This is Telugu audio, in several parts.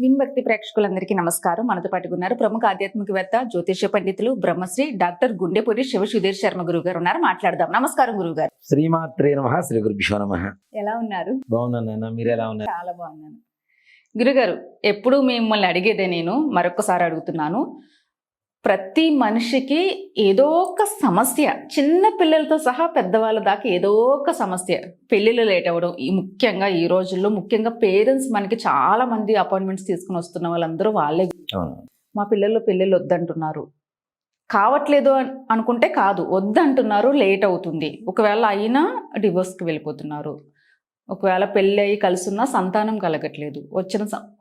విన్భక్తి ప్రేక్షకులందరికీ నమస్కారం. మనతో పాటు ఉన్నారు ప్రముఖ ఆధ్యాత్మికవేత్త, జ్యోతిష పండితులు, బ్రహ్మశ్రీ డాక్టర్ గుండెపూడి శివ సుధీర్ శర్మ గురువు గారు ఉన్నారు. మాట్లాడదాం. నమస్కారం గురువు గారు. శ్రీమాత్రే నమః. శ్రీ గురుభ్యో నమః. ఎలా ఉన్నారు? బాగున్నాను. మీరు ఎలా ఉన్నారు? చాలా బాగున్నాను గురుగారు. ఎప్పుడు మిమ్మల్ని అడిగేదే, నేను మరొకసారి అడుగుతున్నాను. ప్రతి మనిషికి ఏదో ఒక సమస్య, చిన్న పిల్లలతో సహా పెద్దవాళ్ళ దాకా ఏదో ఒక సమస్య. పెళ్లిళ్ళు లేట్ అవ్వడం, ముఖ్యంగా ఈ రోజుల్లో ముఖ్యంగా పేరెంట్స్ మనకి చాలా మంది అపాయింట్మెంట్స్ తీసుకుని వస్తున్న వాళ్ళందరూ వాళ్ళే. మా పిల్లల్లో పెళ్ళిళ్ళు వద్దంటున్నారు, కావట్లేదు అనుకుంటే కాదు, వద్దంటున్నారు, లేట్ అవుతుంది. ఒకవేళ అయినా డివోర్స్కి వెళ్ళిపోతున్నారు. ఒకవేళ పెళ్ళి అయ్యి కలుసున్నా సంతానం కలగట్లేదు,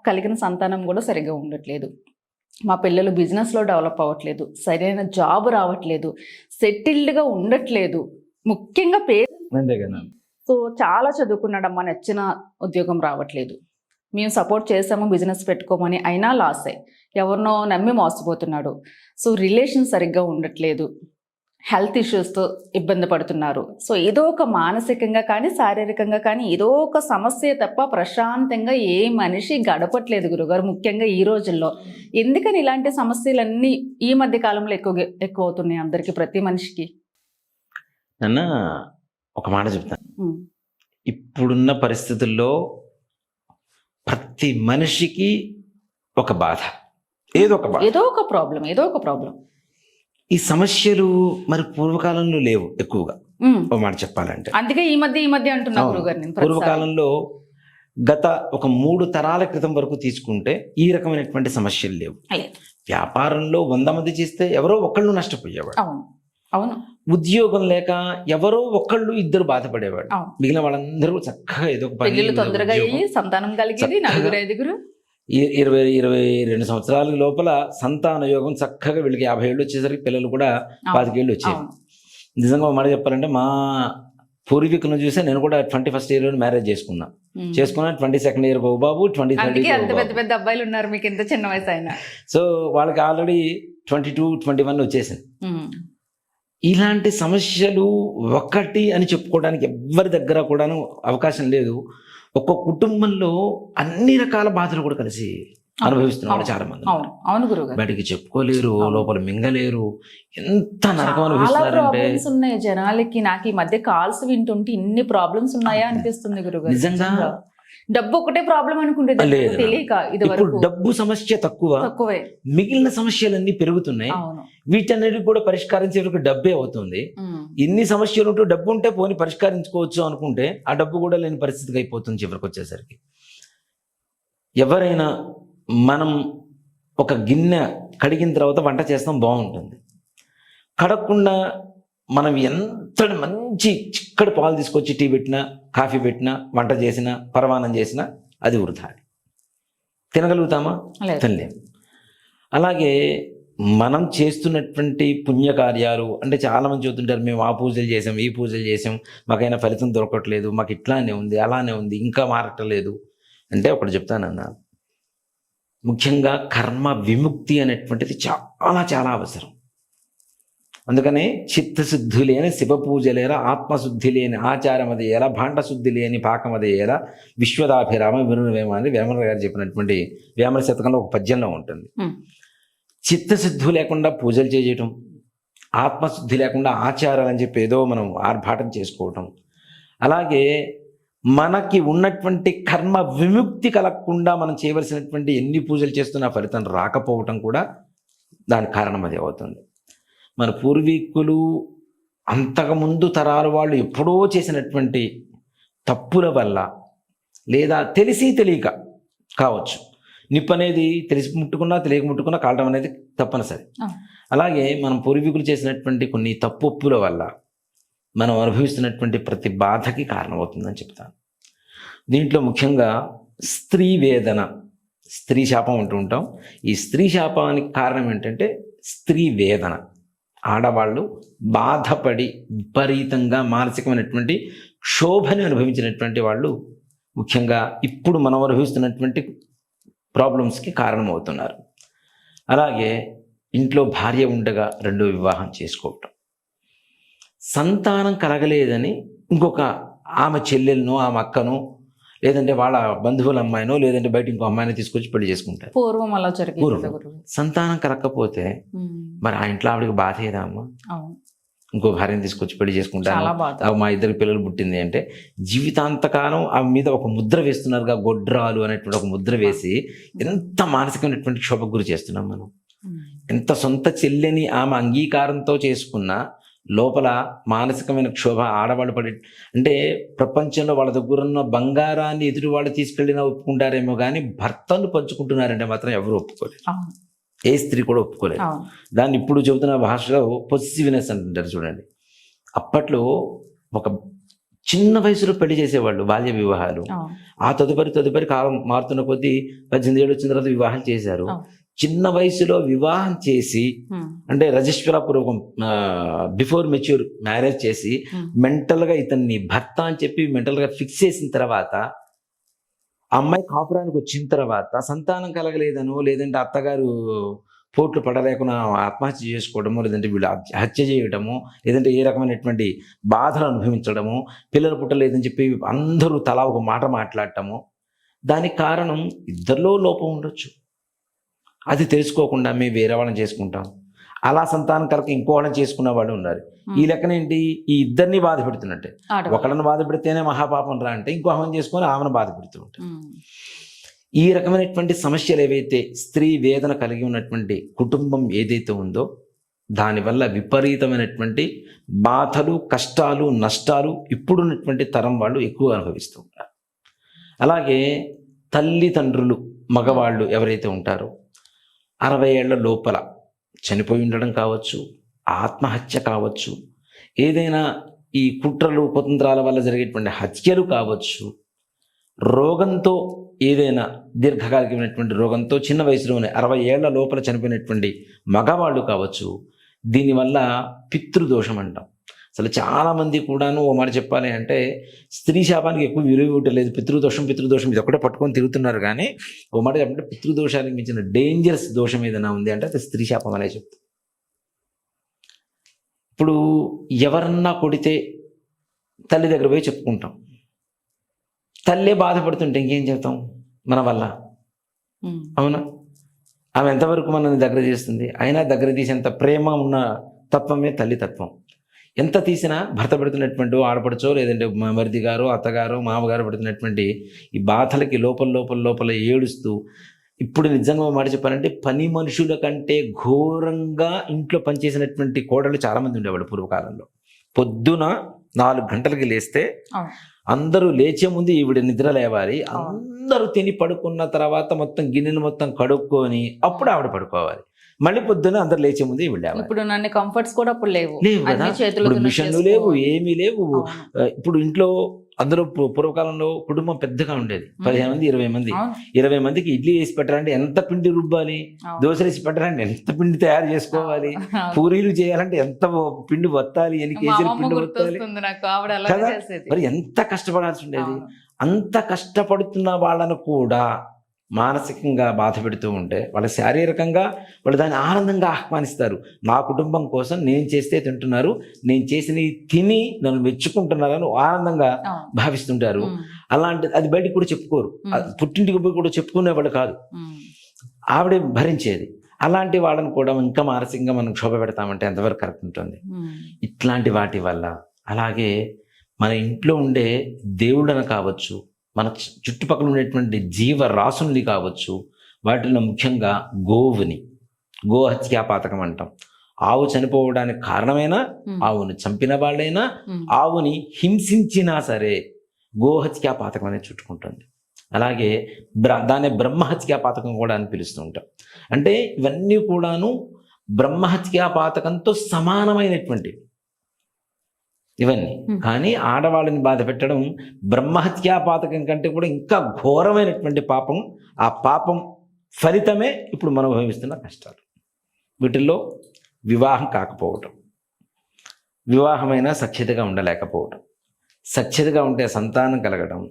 కలిగిన సంతానం కూడా సరిగ్గా ఉండట్లేదు. మా పిల్లలు బిజినెస్లో డెవలప్ అవ్వట్లేదు, సరైన జాబ్ రావట్లేదు, సెటిల్డ్గా ఉండట్లేదు. ముఖ్యంగా సో చాలా చదువుకున్నాడమ్మా, నచ్చిన ఉద్యోగం రావట్లేదు. మేము సపోర్ట్ చేసాము బిజినెస్ పెట్టుకోమని, అయినా లాసే. ఎవరినో నమ్మి మోసపోతున్నాడు. సో రిలేషన్ సరిగ్గా ఉండట్లేదు, హెల్త్ ఇష్యూస్తో ఇబ్బంది పడుతున్నారు. సో ఏదో ఒక మానసికంగా కానీ శారీరకంగా కానీ ఏదో ఒక సమస్య తప్ప ప్రశాంతంగా ఏ మనిషి గడపట్లేదు గురుగారు, ముఖ్యంగా ఈ రోజుల్లో. ఎందుకని ఇలాంటి సమస్యలన్నీ ఈ మధ్య కాలంలో ఎక్కువ అవుతున్నాయి అందరికి, ప్రతి మనిషికి? నన్న ఒక మాట చెప్తాను. ఇప్పుడున్న పరిస్థితుల్లో ప్రతి మనిషికి ఒక బాధ, ఏదో ఒక ప్రాబ్లం. ఈ సమస్యలు మరి పూర్వకాలంలో లేవు ఎక్కువగా, ఒక మాట చెప్పాలంటే. అందుకే ఈ మధ్య అంటున్నా గురుగారు. పూర్వకాలంలో గత ఒక 3 తరాల క్రితం వరకు తీసుకుంటే ఈ రకమైనటువంటి సమస్యలు లేవు. వ్యాపారంలో 100 మంది చేస్తే ఎవరో ఒకళ్ళు నష్టపోయేవాడు. అవును. ఉద్యోగం లేక ఎవరో ఒకళ్ళు ఇద్దరు బాధపడేవాడు. మిగిలిన వాళ్ళందరూ చక్కగా ఏదో ఒక పని, తొందరగా సంతానం కలిగేది. 22 సంవత్సరాల లోపల సంతాన యోగం చక్కగా వీళ్ళకి 50 ఏళ్ళు వచ్చేసరికి పిల్లలు కూడా 25 ఏళ్ళు వచ్చాయి. నిజంగా మాట చెప్పాలంటే మా పూర్వీకులను చూసే నేను కూడా 21st ఇయర్ మ్యారేజ్ చేసుకున్నా. 22nd ఇయర్ బాబు, 23rd పెద్ద అబ్బాయిలు ఉన్నారు మీకు, ఎంత చిన్న వయసు అయినా. సో వాళ్ళకి ఆల్రెడీ 22, 21 వచ్చేసింది. ఇలాంటి సమస్యలు ఒకటి అని చెప్పుకోవడానికి ఎవరి దగ్గర కూడాను అవకాశం లేదు. ఒక్క కుటుంబంలో అన్ని రకాల బాధలు కూడా కలిసి అనుభవిస్తున్నారు చాలా మంది. అవును గురుగారు. బయటికి చెప్పుకోలేరు, లోపల మింగలేరు, ఎంత నరకం అనుభవిస్తున్నారంటే ఉన్నాయి జనాలకి. నాకు ఈ మధ్య కాల్స్ వింటుంటే ఇన్ని ప్రాబ్లమ్స్ ఉన్నాయా అనిపిస్తుంది గురుగారు. నిజంగా డబ్బు ఒకటే ప్రాబ్లం అనుకుంటే తెలియక ఇప్పుడు డబ్బు సమస్య తక్కువే, మిగిలిన సమస్యలన్నీ పెరుగుతున్నాయి. వీటన్నిటికి కూడా పరిష్కరించేందుకు డబ్బే అవుతుంది. ఎన్ని సమస్యలు ఉంటూ డబ్బు ఉంటే పోని పరిష్కరించుకోవచ్చు అనుకుంటే ఆ డబ్బు కూడా లేని పరిస్థితికి అయిపోతుంది చివరికి వచ్చేసరికి. ఎవరైనా మనం ఒక గిన్నె కడిగిన తర్వాత వంట చేస్తాం, బాగుంటుంది. కడగకుండా మనం ఎంత మంచి చిక్కడి పాలు తీసుకొచ్చి టీ పెట్టినా, కాఫీ పెట్టినా, వంట చేసినా, పరమాన్నం చేసినా అది వృధా. తినగలుగుతామా? తినలేము. అలాగే మనం చేస్తున్నటువంటి పుణ్యకార్యాలు అంటే చాలామంది చెబుతుంటారు, మేము ఆ పూజలు చేసాం, ఈ పూజలు చేసాం, మాకైనా ఫలితం దొరకట్లేదు, మాకు ఇట్లానే ఉంది, అలానే ఉంది, ఇంకా మారట్లేదు అంటే ఒకటి చెప్తానన్నా, ముఖ్యంగా కర్మ విముక్తి అనేటువంటిది చాలా చాలా అవసరం. అందుకనే చిత్తశుద్ధి లేని శివ పూజ లేరా, ఆత్మశుద్ధి లేని ఆచారం అది ఎలా, భాండశుద్ధి లేని పాకం అది ఎలా, విశ్వదాభిరామ వినువేమ అని వేమన గారు చెప్పినటువంటి వేమన శతకంలో ఒక పద్యంలో ఉంటుంది. చిత్తశుద్ధి లేకుండా పూజలు చేయటం, ఆత్మశుద్ధి లేకుండా ఆచారాలు అని చెప్పి ఏదో మనం ఆర్భాటం చేసుకోవటం, అలాగే మనకి ఉన్నటువంటి కర్మ విముక్తి కలగకుండా మనం చేయవలసినటువంటి ఎన్ని పూజలు చేస్తున్నా ఫలితం రాకపోవటం కూడా దానికి కారణం అది అవుతుంది. మన పూర్వీకులు అంతకుముందు తరాల వాళ్ళు ఎప్పుడో చేసినటువంటి తప్పుల వల్ల, లేదా తెలిసి తెలియక కావచ్చు, నిప్పు అనేది తెలిసి ముట్టుకున్నా తెలియక ముట్టుకున్నా కాలడం అనేది తప్పనిసరి. అలాగే మనం పూర్వీకులు చేసినటువంటి కొన్ని తప్పుల వల్ల మనం అనుభవిస్తున్నటువంటి ప్రతి బాధకి కారణమవుతుందని చెప్తాను. దీంట్లో ముఖ్యంగా స్త్రీ వేదన, స్త్రీ శాపం అంటూ ఉంటాం. ఈ స్త్రీ శాపానికి కారణం ఏంటంటే స్త్రీ వేదన. ఆడవాళ్ళు బాధపడి విపరీతంగా మానసికమైనటువంటి క్షోభని అనుభవించినటువంటి వాళ్ళు ముఖ్యంగా ఇప్పుడు మనం అనుభవిస్తున్నటువంటి ప్రాబ్లమ్స్కి కారణమవుతున్నారు. అలాగే ఇంట్లో భార్య ఉండగా రెండో వివాహం చేసుకోవటం, సంతానం కలగలేదని ఇంకొక ఆమె చెల్లెలను, ఆమె అక్కను, లేదంటే వాళ్ళ బంధువుల అమ్మాయినో లేదంటే బయట ఇంకో అమ్మాయిని తీసుకొచ్చి పెళ్లి చేసుకుంటారు. పూర్వం అలా జరిగేది పూర్వం. కదా గురువు. సంతానం కలగకపోతే మరి ఆ ఇంట్లో ఆవిడకి బాధ ఏదా అమ్మ? అవును, ఇంకో భార్యను తీసుకొచ్చి పెళ్లి చేసుకుంటాను, చాలా బాధ. మా ఇద్దరు పిల్లలు పుట్టింది అంటే జీవితాంతకాలం ఆమె మీద ఒక ముద్ర వేస్తున్నారుగా, గొడ్రాలు అనేటువంటి ఒక ముద్ర వేసి ఎంత మానసికమైనటువంటి క్షోభకు గురి చేస్తున్నాం మనం. ఎంత సొంత చెల్లెని ఆమె అంగీకారంతో చేసుకున్న లోపల మానసికమైన క్షోభ ఆడవాళ్ళు పడే, అంటే ప్రపంచంలో వాళ్ళ దగ్గర ఉన్న బంగారాన్ని ఎదుటి వాళ్ళు తీసుకెళ్ళినా ఒప్పుకుంటారేమో కానీ భర్తను పంచుకుంటున్నారంటే మాత్రం ఎవరు ఒప్పుకోలేదు. అవును, ఏ స్త్రీ కూడా ఒప్పుకోలేదు. అవును. దాన్ని ఇప్పుడు చెబుతున్న భాషలో పొసిసివ్నెస్ అంటుంటారు చూడండి. అప్పట్లో ఒక చిన్న వయసులో పెళ్లి చేసేవాళ్ళు, బాల్య వివాహాలు. అవును. ఆ తదుపరి కాలం మారుతున్న కొద్దీ 18 ఏళ్ళు వచ్చిన తర్వాత వివాహం చేశారు. అవును. చిన్న వయసులో వివాహం చేసి, అంటే రజిస్ట్రాపూర్వకం బిఫోర్ మెచ్యూర్ మ్యారేజ్ చేసి మెంటల్గా ఇతన్ని భర్త అని చెప్పి మెంటల్గా ఫిక్స్ చేసిన తర్వాత అమ్మాయి కాపురానికి వచ్చిన తర్వాత సంతానం కలగలేదనో లేదంటే అత్తగారు పోట్లు పడలేకుండా ఆత్మహత్య చేసుకోవడము, లేదంటే వీళ్ళు హత్య చేయడము, లేదంటే ఏ రకమైనటువంటి బాధలు అనుభవించడము, పిల్లలు పుట్టలేదని చెప్పి అందరూ తలా ఒక మాట మాట్లాడటము. దానికి కారణం ఇద్దరిలో లోపం ఉండొచ్చు, అది తెలుసుకోకుండా మేము వేరే వాళ్ళని చేసుకుంటాం. అలా సంతానం కలక ఇంకో వాళ్ళని చేసుకున్న వాళ్ళు ఉన్నారు. ఈ లెక్కన ఏంటి, ఈ ఇద్దరిని బాధ పెడుతున్నట్టే. ఒకళ్ళని బాధ పెడితేనే మహాపాపం రా అంటే ఇంకో ఆమెను చేసుకొని ఆమెను బాధ పెడుతూ ఉంటారు. ఈ రకమైనటువంటి సమస్యలు ఏవైతే స్త్రీ వేదన కలిగి ఉన్నటువంటి కుటుంబం ఏదైతే ఉందో దానివల్ల విపరీతమైనటువంటి బాధలు, కష్టాలు, నష్టాలు ఇప్పుడున్నటువంటి తరం వాళ్ళు ఎక్కువ అనుభవిస్తూ ఉంటారు. అలాగే తల్లిదండ్రులు మగవాళ్ళు ఎవరైతే ఉంటారో 60 ఏళ్ల లోపల చనిపోయి ఉండడం కావచ్చు, ఆత్మహత్య కావచ్చు, ఏదైనా ఈ కుట్రలు కుతంత్రాల వల్ల జరిగేటువంటి హత్యలు కావచ్చు, రోగంతో ఏదైనా దీర్ఘకాలికమైనటువంటి రోగంతో చిన్న వయసులోనే 60 ఏళ్ల లోపల చనిపోయినటువంటి మగవాళ్ళు కావచ్చు. దీనివల్ల పితృదోషం అంటాం. అసలు చాలామంది కూడాను ఓ మాట చెప్పాలి అంటే స్త్రీ శాపానికి ఎక్కువ విలువ ఇవ్వట్లేదు. పితృదోషం ఇది ఒకటే పట్టుకొని తిరుగుతున్నారు. కానీ ఓ మాట చెప్పంటే పితృదోషానికి మించిన డేంజరస్ దోషం ఏదైనా ఉంది అంటే అది స్త్రీ శాపం అనే చెప్తాం. ఇప్పుడు ఎవరన్నా కొడితే తల్లి దగ్గర పోయి చెప్పుకుంటాం. తల్లే బాధపడుతుంటే ఇంకేం చేస్తాం మన వల్ల? అవునా? ఆమె ఎంతవరకు మనల్ని దగ్గర చేస్తుంది? అయినా దగ్గర తీసేంత ప్రేమ ఉన్న తత్వమే తల్లి తత్వం. ఎంత తీసినా భర్త పెడుతున్నటువంటి ఆడపడుచో లేదంటే మరిది గారు, అత్తగారు, మామగారు పెడుతున్నటువంటి ఈ బాధలకి లోపల ఏడుస్తూ, ఇప్పుడు నిజంగా మాట చెప్పాలంటే పని మనుషుల కంటే ఘోరంగా ఇంట్లో పనిచేసినటువంటి కోడలు చాలామంది ఉండేవాళ్ళు పూర్వకాలంలో. పొద్దున 4 గంటలకి లేస్తే అందరూ లేచే ముందు ఈవిడ నిద్ర లేవాలి. అందరూ తిని పడుకున్న తర్వాత మొత్తం గిన్నెలు మొత్తం కడుక్కొని అప్పుడు ఆవిడ పడుకోవాలి. మళ్ళీ పొద్దున్న అందరు లేచే ముందు ఈవిడ లేవాలి. ఇప్పుడు నన్ను కంఫర్ట్స్ కూడా అప్పుడు లేవు కదా. ఇప్పుడు మిషన్లు లేవు, ఏమీ లేవు. ఇప్పుడు ఇంట్లో అందరూ పూర్వకాలంలో కుటుంబం పెద్దగా ఉండేది, 15 మంది 20 మంది. 20 మందికి ఇడ్లీ వేసి పెట్టాలంటే ఎంత పిండి రుబ్బాలి, దోశలు వేసి పెట్టాలంటే ఎంత పిండి తయారు చేసుకోవాలి, పూరీలు చేయాలంటే ఎంత పిండి వత్తాలి, ఎన్ని కేజీలు పిండి వత్తాలి కదా. మరి ఎంత కష్టపడాల్సి ఉండేది. అంత కష్టపడుతున్న వాళ్ళను కూడా మానసికంగా బాధ పెడుతూ ఉంటే వాళ్ళ శారీరకంగా వాళ్ళు దాన్ని ఆనందంగా ఆహ్వానిస్తారు. నా కుటుంబం కోసం నేను చేస్తే తింటున్నారు, నేను చేసిన తిని నన్ను మెచ్చుకుంటున్నారని ఆనందంగా భావిస్తుంటారు. అలాంటి అది బయటికి కూడా చెప్పుకోరు, పుట్టింటికి పోయి కూడా చెప్పుకునేవాళ్ళు కాదు, ఆవిడే భరించేది. అలాంటి వాళ్ళని కూడా ఇంకా మానసికంగా మనం క్షోభ పెడతామంటే ఎంతవరకు కరెక్ట్ ఉంటుంది? ఇట్లాంటి వాటి వల్ల, అలాగే మన ఇంట్లో ఉండే దేవుళ్ళను కావచ్చు, మన చుట్టుపక్కల ఉండేటువంటి జీవరాశుల్ని కావచ్చు, వాటిలో ముఖ్యంగా గోవుని, గోహత్యా పాతకం అంటాం. ఆవు చనిపోవడానికి కారణమైన, ఆవుని చంపిన వాళ్ళైనా, ఆవుని హింసించినా సరే గోహత్యా పాతకం అనేది చుట్టుకుంటుంది. అలాగే దాన్ని బ్రహ్మహత్యా పాతకం కూడా అని పిలుస్తూ ఉంటాం. అంటే ఇవన్నీ కూడాను బ్రహ్మహత్యా పాతకంతో సమానమైనటువంటి ఇవన్నీ. కానీ ఆడవాళ్ళని బాధ పెట్టడం బ్రహ్మహత్యా పాతకం కంటే కూడా ఇంకా ఘోరమైనటువంటి పాపం. ఆ పాపం ఫలితమే ఇప్పుడు మనం అనుభవిస్తున్న కష్టాలు. వీటిల్లో వివాహం కాకపోవటం, వివాహమైనా సఖ్యతగా ఉండలేకపోవటం, సఖ్యతగా ఉంటే సంతానం కలగడం,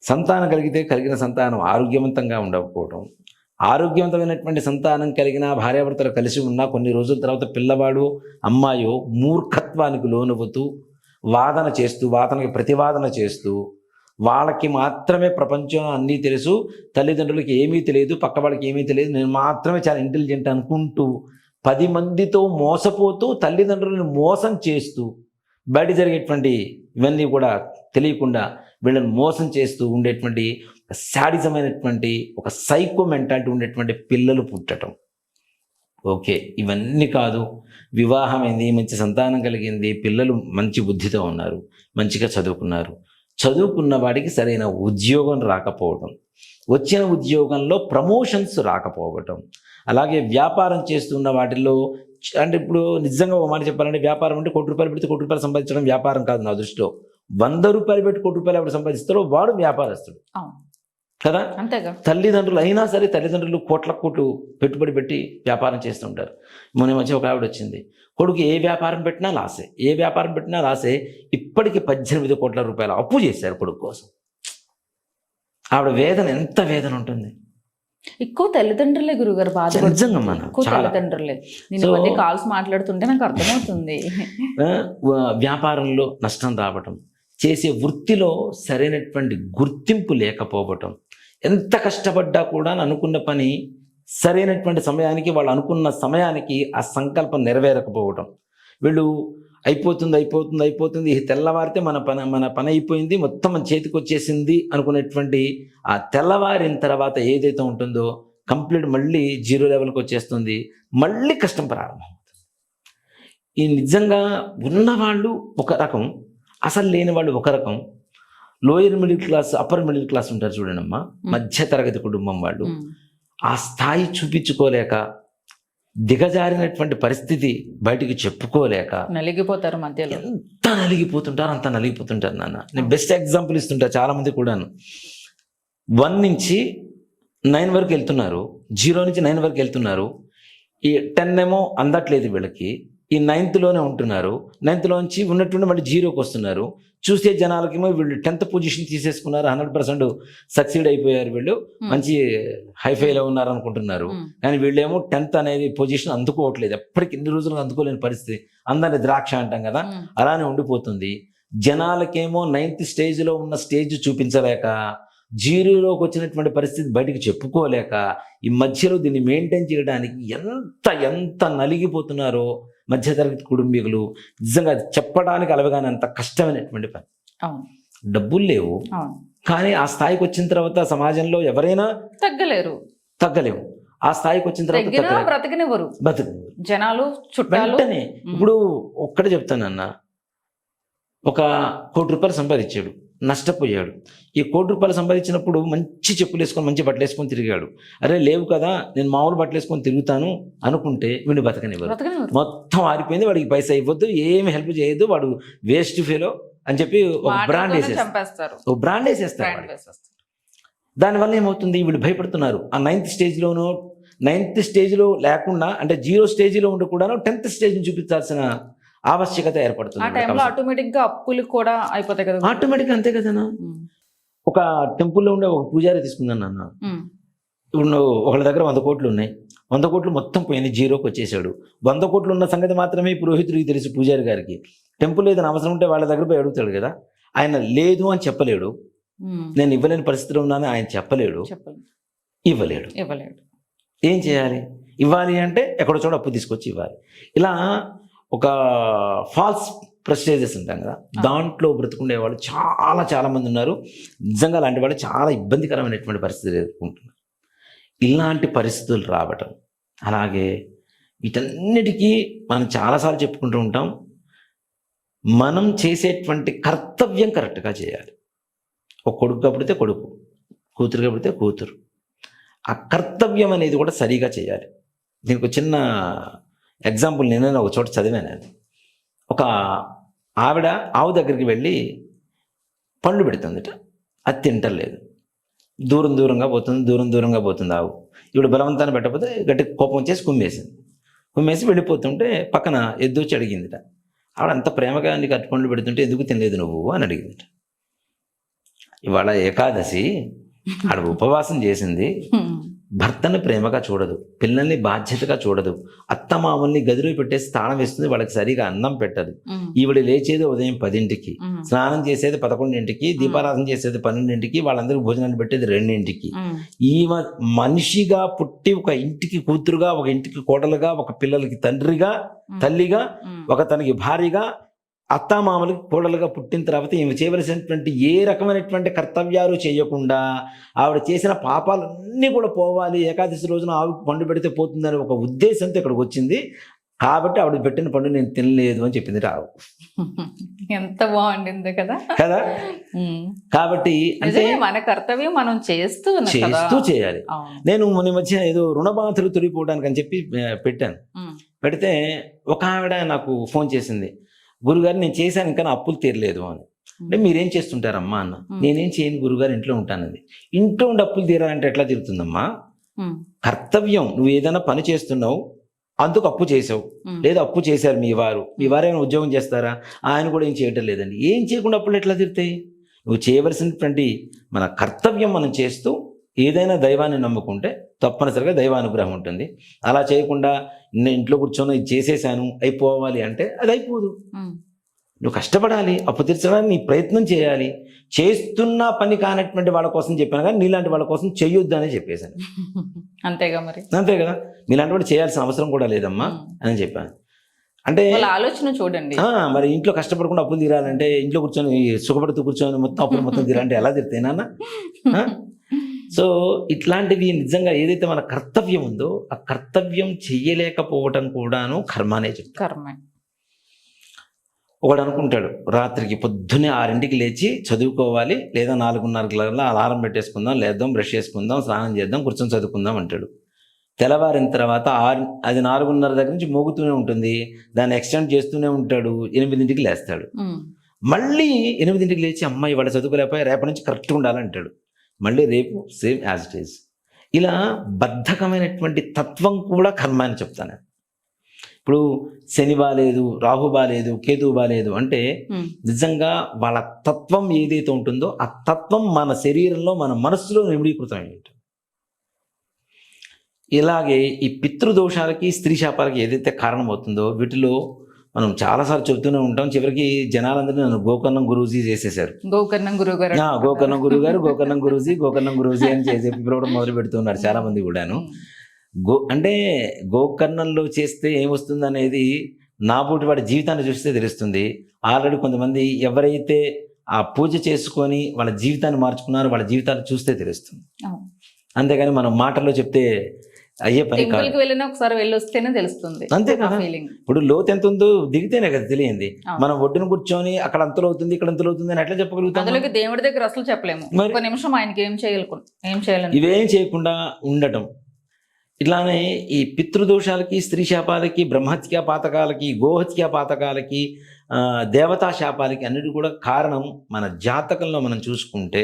సంతానం కలిగితే కలిగిన సంతానం ఆరోగ్యవంతంగా ఉండకపోవడం, ఆరోగ్యవంతమైనటువంటి సంతానం కలిగిన భార్యాభర్తలు కలిసి ఉన్న కొన్ని రోజుల తర్వాత పిల్లవాడు అమ్మాయో మూర్ఖత్వానికి లోనవుతూ వాదన చేస్తూ, వాదనకి ప్రతివాదన చేస్తూ, వాళ్ళకి మాత్రమే ప్రపంచం అన్నీ తెలుసు, తల్లిదండ్రులకి ఏమీ తెలియదు, పక్క వాళ్ళకి ఏమీ తెలియదు, నేను మాత్రమే చాలా ఇంటెలిజెంట్ అనుకుంటూ 10 మందితో మోసపోతూ తల్లిదండ్రులను మోసం చేస్తూ బయట జరిగేటువంటి ఇవన్నీ కూడా తెలియకుండా వీళ్ళని మోసం చేస్తూ ఉండేటువంటి ఒక శాడిజమైనటువంటి ఒక సైకో మెంటాలిటీ ఉండేటువంటి పిల్లలు పుట్టడం. ఓకే, ఇవన్నీ కాదు, వివాహమైంది, మంచి సంతానం కలిగింది, పిల్లలు మంచి బుద్ధితో ఉన్నారు, మంచిగా చదువుకున్నారు, చదువుకున్న వాడికి సరైన ఉద్యోగం రాకపోవడం, వచ్చిన ఉద్యోగంలో ప్రమోషన్స్ రాకపోవడం, అలాగే వ్యాపారం చేస్తున్న వాటిల్లో అంటే ఇప్పుడు నిజంగా ఒక మాట చెప్పాలంటే వ్యాపారం అంటే ₹1 పెడితే ₹1 సంపాదించడం వ్యాపారం కాదు నా దృష్టిలో. ₹100 పెట్టి ₹1 ఎవడు సంపాదిస్తాడో వాడు వ్యాపారస్తుడు కదా. అంతేగా. తల్లిదండ్రులు అయినా సరే తల్లిదండ్రులు కోట్ల కోట్లు పెట్టుబడి పెట్టి వ్యాపారం చేస్తుంటారు. మొన్న మధ్య ఒక ఆవిడ వచ్చింది, కొడుకు ఏ వ్యాపారం పెట్టినా లాసే, ఏ వ్యాపారం పెట్టినా లాసే, ఇప్పటికి ₹18 కోట్ల అప్పు చేశారు కొడుకు కోసం. ఆవిడ వేదన ఎంత వేదన ఉంటుంది. ఎక్కువ తల్లిదండ్రులే గురుగారు బాధ. నిజంగా మన ఎక్కువ తల్లిదండ్రులే. నేను ఈ మధ్య కాల్స్ మాట్లాడుతుంటే నాకు అర్థమవుతుంది. వ్యాపారంలో నష్టం రావటం, చేసే వృత్తిలో సరైనటువంటి గుర్తింపు లేకపోవటం, ఎంత కష్టపడ్డా కూడా అనుకున్న పని సరైనటువంటి సమయానికి వాళ్ళు అనుకున్న సమయానికి ఆ సంకల్పం నెరవేరకపోవటం, వీళ్ళు అయిపోతుంది ఇది తెల్లవారితే మన పని అయిపోయింది, మొత్తం మన చేతికి వచ్చేసింది అనుకునేటువంటి ఆ తెల్లవారిన తర్వాత ఏదైతే ఉంటుందో కంప్లీట్ మళ్ళీ 0 లెవెల్కి వచ్చేస్తుంది, మళ్ళీ కష్టం ప్రారంభమవుతుంది. ఈ నిజంగా ఉన్నవాళ్ళు ఒక రకం, అసలు లేని వాళ్ళు ఒక రకం. Lower middle class, upper middle class ఉంటారు చూడండమ్మా, మధ్య తరగతి కుటుంబం వాళ్ళు ఆ స్థాయి చూపించుకోలేక, దిగజారినటువంటి పరిస్థితి బయటికి చెప్పుకోలేక నలిగిపోతారు. మధ్యలో ఎంత నలిగిపోతుంటారు, అంత నలిగిపోతుంటారు నాన్న. నేను బెస్ట్ ఎగ్జాంపుల్ ఇస్తుంటా, చాలా మంది కూడాను 1 నుంచి 9 వరకు వెళ్తున్నారు, 0 నుంచి 9 వరకు వెళ్తున్నారు. ఈ 10 ఏమో అందట్లేదు వీళ్ళకి, ఈ 9th లోనే ఉంటున్నారు, 9th లోంచి ఉన్నట్టుండి మళ్ళీ 0కి వస్తున్నారు. చూసే జనాలకేమో వీళ్ళు 10th పొజిషన్ తీసేసుకున్నారు, 100% సక్సీడ్ అయిపోయారు, వీళ్ళు మంచి హైఫైలో ఉన్నారు అనుకుంటున్నారు. కానీ వీళ్ళేమో 10th అనేది పొజిషన్ అందుకోవట్లేదు, ఎప్పటికి ఇన్ని రోజులకు అందుకోలేని పరిస్థితి. అందరిని ద్రాక్ష అంటాం కదా, అలానే ఉండిపోతుంది. జనాలకేమో 9th స్టేజ్లో ఉన్న స్టేజ్ చూపించలేక, 0లోకి వచ్చినటువంటి పరిస్థితి బయటికి చెప్పుకోలేక, ఈ మధ్యలో దీన్ని మెయింటైన్ చేయడానికి ఎంత నలిగిపోతున్నారో మధ్యతరగతి కుటుంబీకులు. నిజంగా చెప్పడానికి అలవగానే అంత కష్టమైనటువంటి పని. డబ్బులు లేవు, కానీ ఆ స్థాయికి వచ్చిన తర్వాత సమాజంలో ఎవరైనా తగ్గలేము. ఆ స్థాయికి వచ్చిన తర్వాత బ్రతకనివ్వరు జనాలు, చుట్టాలు. వెంటనే ఇప్పుడు ఒక్కడే చెప్తానన్న, ఒక ₹1,00,00,000 సంపాదించాడు, నష్టపోయాడు. ఈ ₹1,00,00,000 సంపాదించినప్పుడు మంచి చెప్పులు వేసుకొని మంచి బట్టలు వేసుకొని తిరిగాడు. అరే లేవు కదా, నేను మామూలు బట్టలు వేసుకొని తిరుగుతాను అనుకుంటే వీడిని బతకనివ్వరు. మొత్తం ఆరిపోయింది, వాడికి పైసా ఇవ్వద్దు, ఏమి హెల్ప్ చేయొద్దు, వాడు వేస్ట్ ఫెలో అని చెప్పి ఒక బ్రాండ్ వేసేస్తారు. దానివల్ల ఏమవుతుంది, వీళ్ళు భయపడుతున్నారు. ఆ 9th స్టేజ్లోనూ 9th స్టేజ్లో లేకుండా, అంటే 0 స్టేజ్లో ఉండి కూడా 10th స్టేజ్ని చూపించాల్సిన ఆవశ్యకత ఏర్పడుతుంది. ఆటోమేటిక్గా అప్పులు కూడా అయిపోతాయి కదా. ఆటోమేటిక్గా అంతే కదా. ఒక టెంపుల్లో ఉండే ఒక పూజారి తీసుకుందాను నాన్న, ఇప్పుడు నువ్వు ఒకళ్ళ దగ్గర 100 కోట్లు ఉన్నాయి, 100 కోట్లు మొత్తం పోయింది, 0కి వచ్చేసాడు. 100 కోట్లు ఉన్న సంగతి మాత్రమే పురోహితుడికి తెలుసు, పూజారి గారికి. టెంపుల్ ఏదైనా అవసరం ఉంటే వాళ్ళ దగ్గర పోయి అడుగుతాడు కదా, ఆయన లేదు అని చెప్పలేడు, నేను ఇవ్వలేని పరిస్థితిలో ఉన్నాను ఆయన చెప్పలేడు, ఇవ్వలేడు. ఏం చేయాలి? ఇవ్వాలి అంటే ఎక్కడో చోట అప్పు తీసుకొచ్చి ఇవ్వాలి. ఇలా ఒక ఫాల్స్ ప్రెస్టేజెస్ ఉంటాం కదా, దాంట్లో బ్రతుకుండే వాళ్ళు చాలా మంది ఉన్నారు. నిజంగా అలాంటి వాళ్ళు చాలా ఇబ్బందికరమైనటువంటి పరిస్థితులు ఎదుర్కొంటున్నారు. ఇలాంటి పరిస్థితులు రావటం, అలాగే వీటన్నిటికీ మనం చాలాసార్లు చెప్పుకుంటూ ఉంటాం, మనం చేసేటువంటి కర్తవ్యం కరెక్ట్గా చేయాలి. ఒక కొడుకు కబడితే కొడుకు, కూతురు కబడితే కూతురు, ఆ కర్తవ్యం అనేది కూడా సరిగా చేయాలి. దీనికి ఒక చిన్న ఎగ్జాంపుల్ నేనైనా ఒక చోట చదివాను. ఒక ఆవిడ ఆవు దగ్గరికి వెళ్ళి పండ్లు పెడుతుందిట, అది తింటలేదు, దూరంగా పోతుంది ఆవు. ఇప్పుడు బలవంతాన్ని పెట్టకపోతే గట్టి కోపం వచ్చేసి కుమ్మేసి వెళ్ళిపోతుంటే పక్కన ఎద్దు వచ్చి అడిగిందిట, ఆవిడ అంత ప్రేమగా నీకు అట్టి పండ్లు పెడుతుంటే ఎందుకు తినలేదు నువ్వు అని అడిగిందిట. ఇవాళ ఏకాదశి, ఆడ ఉపవాసం చేసింది, భర్తను ప్రేమగా చూడదు, పిల్లల్ని బాధ్యతగా చూడదు, అత్తమామల్ని గదిలో పెట్టేసి తాళం వేస్తుంది, వాళ్ళకి సరిగా అన్నం పెట్టదు. ఈవిడ లేచేది ఉదయం 10ంటికి, స్నానం చేసేది 11ంటికి, దీపారాధన చేసేది 12ంటికి, వాళ్ళందరికీ భోజనాలు పెట్టేది 2ంటికి. ఈమె మనిషిగా పుట్టి ఒక ఇంటికి కూతురుగా, ఒక ఇంటికి కోడలుగా, ఒక పిల్లలకి తండ్రిగా, తల్లిగా, ఒక తనకి భార్యగా, అత్తామామలకి కోడలుగా పుట్టిన తర్వాత ఈమె చేయవలసినటువంటి ఏ రకమైనటువంటి కర్తవ్యాలు చేయకుండా ఆవిడ చేసిన పాపాలన్నీ కూడా పోవాలి, ఏకాదశి రోజున ఆవు పండు పెడితే పోతుందని ఒక ఉద్దేశంతో ఇక్కడికి వచ్చింది. కాబట్టి ఆవిడ పెట్టిన పండు నేను తినలేదు అని చెప్పింది రావు. ఎంత బాగుండింది కదా కదా. కాబట్టి అంటే మన కర్తవ్యం మనం చేస్తూ చేయాలి. నేను మొన్న మధ్య ఏదో రుణబాధలు తొలిపోవడానికి అని చెప్పి పెట్టాను. పెడితే ఒక ఆవిడ నాకు ఫోన్ చేసింది, గురుగారు నేను చేశాను ఇంకా నా అప్పులు తీరలేదు అని. అంటే మీరేం చేస్తుంటారమ్మా అన్న. నేనేం చేయను గురుగారు, ఇంట్లో ఉంటానంది. ఇంట్లో ఉండి అప్పులు తీరాలంటే ఎట్లా తీరుతుందమ్మా? కర్తవ్యం, నువ్వు ఏదైనా పని చేస్తున్నావు, అందుకు అప్పు చేసావు, లేదా అప్పు చేశారు మీ వారు ఏమైనా ఉద్యోగం చేస్తారా? ఆయన కూడా ఏం చేయటం లేదండి. ఏం చేయకుండా అప్పులు ఎట్లా తీరుతాయి? నువ్వు చేయవలసినటువంటి మన కర్తవ్యం మనం చేస్తూ ఏదైనా దైవాన్ని నమ్ముకుంటే తప్పనిసరిగా దైవానుగ్రహం ఉంటుంది. అలా చేయకుండా నేను ఇంట్లో కూర్చొని ఇది చేసేసాను అయిపోవాలి అంటే అది అయిపోదు. నువ్వు కష్టపడాలి, అప్పు తీర్చడానికి నీ ప్రయత్నం చేయాలి. చేస్తున్న పని కానటువంటి వాళ్ళ కోసం చెప్పాను, కానీ నీలాంటి వాళ్ళ కోసం చెయ్యొద్దు అని చెప్పేశాను. అంతేగా మరి, అంతే కదా. మీలాంటి వాడు చేయాల్సిన అవసరం కూడా లేదమ్మా అని చెప్పాను. అంటే ఆలోచన చూడండి, మరి ఇంట్లో కష్టపడకుండా అప్పులు తీరాలంటే, ఇంట్లో కూర్చొని సుఖపడుతూ కూర్చొని మొత్తం అప్పులు మొత్తం తీరాలంటే ఎలా తీరుతాయి నాన్న? సో ఇట్లాంటివి నిజంగా ఏదైతే మన కర్తవ్యం ఉందో ఆ కర్తవ్యం చెయ్యలేకపోవటం కూడాను కర్మనే చెప్తారు. ఒకడు అనుకుంటాడు రాత్రికి పొద్దున్నే 6ంటికి లేచి చదువుకోవాలి, లేదా 4:30 అలారం పెట్టేసుకుందాం, లేద్దాం, బ్రష్ చేసుకుందాం, స్నానం చేద్దాం, కూర్చొని చదువుకుందాం అంటాడు. తెల్లవారిన తర్వాత అది 4:30 దగ్గర నుంచి మోగుతూనే ఉంటుంది, దాన్ని ఎక్స్టెండ్ చేస్తూనే ఉంటాడు. 8ంటికి లేస్తాడు. మళ్ళీ 8ంటికి లేచి అమ్మాయి వాడు చదువుకోలేకపోయి రేపటి నుంచి కరెక్ట్గా ఉండాలంటాడు. మళ్ళీ రేపు సేమ్ యాజ్ ఇట్ ఈజ్. ఇలా బద్ధకమైనటువంటి తత్వం కూడా కర్మ అని చెప్తాను. ఇప్పుడు శని బాలేదు, రాహు బాలేదు, కేతు బాలేదు అంటే నిజంగా వాళ్ళ తత్వం ఏదైతే ఉంటుందో ఆ తత్వం మన శరీరంలో, మన మనస్సులో నిమిడీకృతమై ఉంటుంది. ఇలాగే ఈ పితృదోషాలకి, స్త్రీ శాపాలకి ఏదైతే కారణమవుతుందో వీటిలో మనం చాలాసార్లు చెబుతూనే ఉంటాం. చివరికి జనాలందరినీ నన్ను గోకర్ణం గురూజీ చేసేసారు. గోకర్ణం గురుగారు, గోకర్ణం గురుగారు, గోకర్ణం గురూజీ అని చెప్పి పిలవడం మొదలు పెడుతున్నారు చాలా మంది కూడాను. అంటే గోకర్ణంలో చేస్తే ఏమొస్తుంది అనేది నాబోటి వాడి జీవితాన్ని చూస్తే తెలుస్తుంది. ఆల్రెడీ కొంతమంది ఎవరైతే ఆ పూజ చేసుకొని వాళ్ళ జీవితాన్ని మార్చుకున్నారో వాళ్ళ జీవితాలు చూస్తే తెలుస్తుంది. అంతేగాని మనం మాటల్లో చెప్తే అయ్యే పని కాదు. వెళ్ళినా ఒకసారి వెళ్ళొస్తేనే తెలుస్తుంది. అంతే కదా. ఇప్పుడు లోతు ఎంత ఉందో దిగితేనే కదా తెలియంది. మనం ఒడ్డున కూర్చొని అక్కడ అంతలో అవుతుంది, ఇక్కడ అంతలో అవుతుంది అని ఎట్లా చెప్పగలుగుతాం? దేవుడి దగ్గర అసలు చెప్పలేము. ఒక నిమిషం ఆయనకి ఏం చేయాలి, ఇవేం చేయకుండా ఉండటం. ఇట్లానే ఈ పితృదోషాలకి, స్త్రీ శాపాలకి, బ్రహ్మహత్యా పాతకాలకి, గోహత్యా పాతకాలకి, దేవతా శాపాలకి అన్నిటి కూడా కారణం మన జాతకంలో మనం చూసుకుంటే,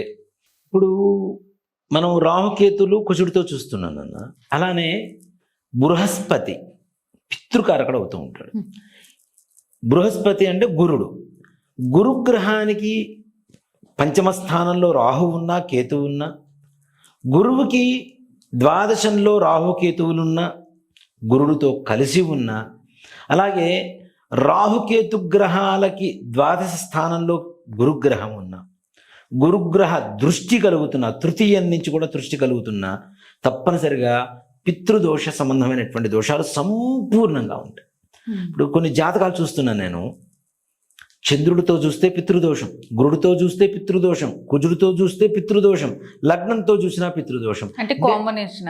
ఇప్పుడు మనం రాహుకేతులు కుజుడితో చూస్తున్నాం అన్న. అలానే బృహస్పతి పితృకారకుడు అవుతూ ఉంటాడు. బృహస్పతి అంటే గురుడు. గురుగ్రహానికి పంచమ స్థానంలో రాహు ఉన్నా, కేతు ఉన్నా, గురువుకి ద్వాదశంలో రాహుకేతువులున్న, గురుడితో కలిసి ఉన్న, అలాగే రాహుకేతు గ్రహాలకి ద్వాదశ స్థానంలో గురుగ్రహం ఉన్న, గురుగ్రహ దృష్టి కలుగుతున్న, తృతీయం నుంచి కూడా దృష్టి కలుగుతున్న, తప్పనిసరిగా పితృదోష సంబంధమైనటువంటి దోషాలు సంపూర్ణంగా ఉంటాయి. ఇప్పుడు కొన్ని జాతకాలు చూస్తున్నాను నేను. చంద్రుడితో చూస్తే పితృదోషం, గురుడితో చూస్తే పితృదోషం, కుజుడితో చూస్తే పితృదోషం, లగ్నంతో చూసినా పితృదోషం. అంటే కాంబినేషన్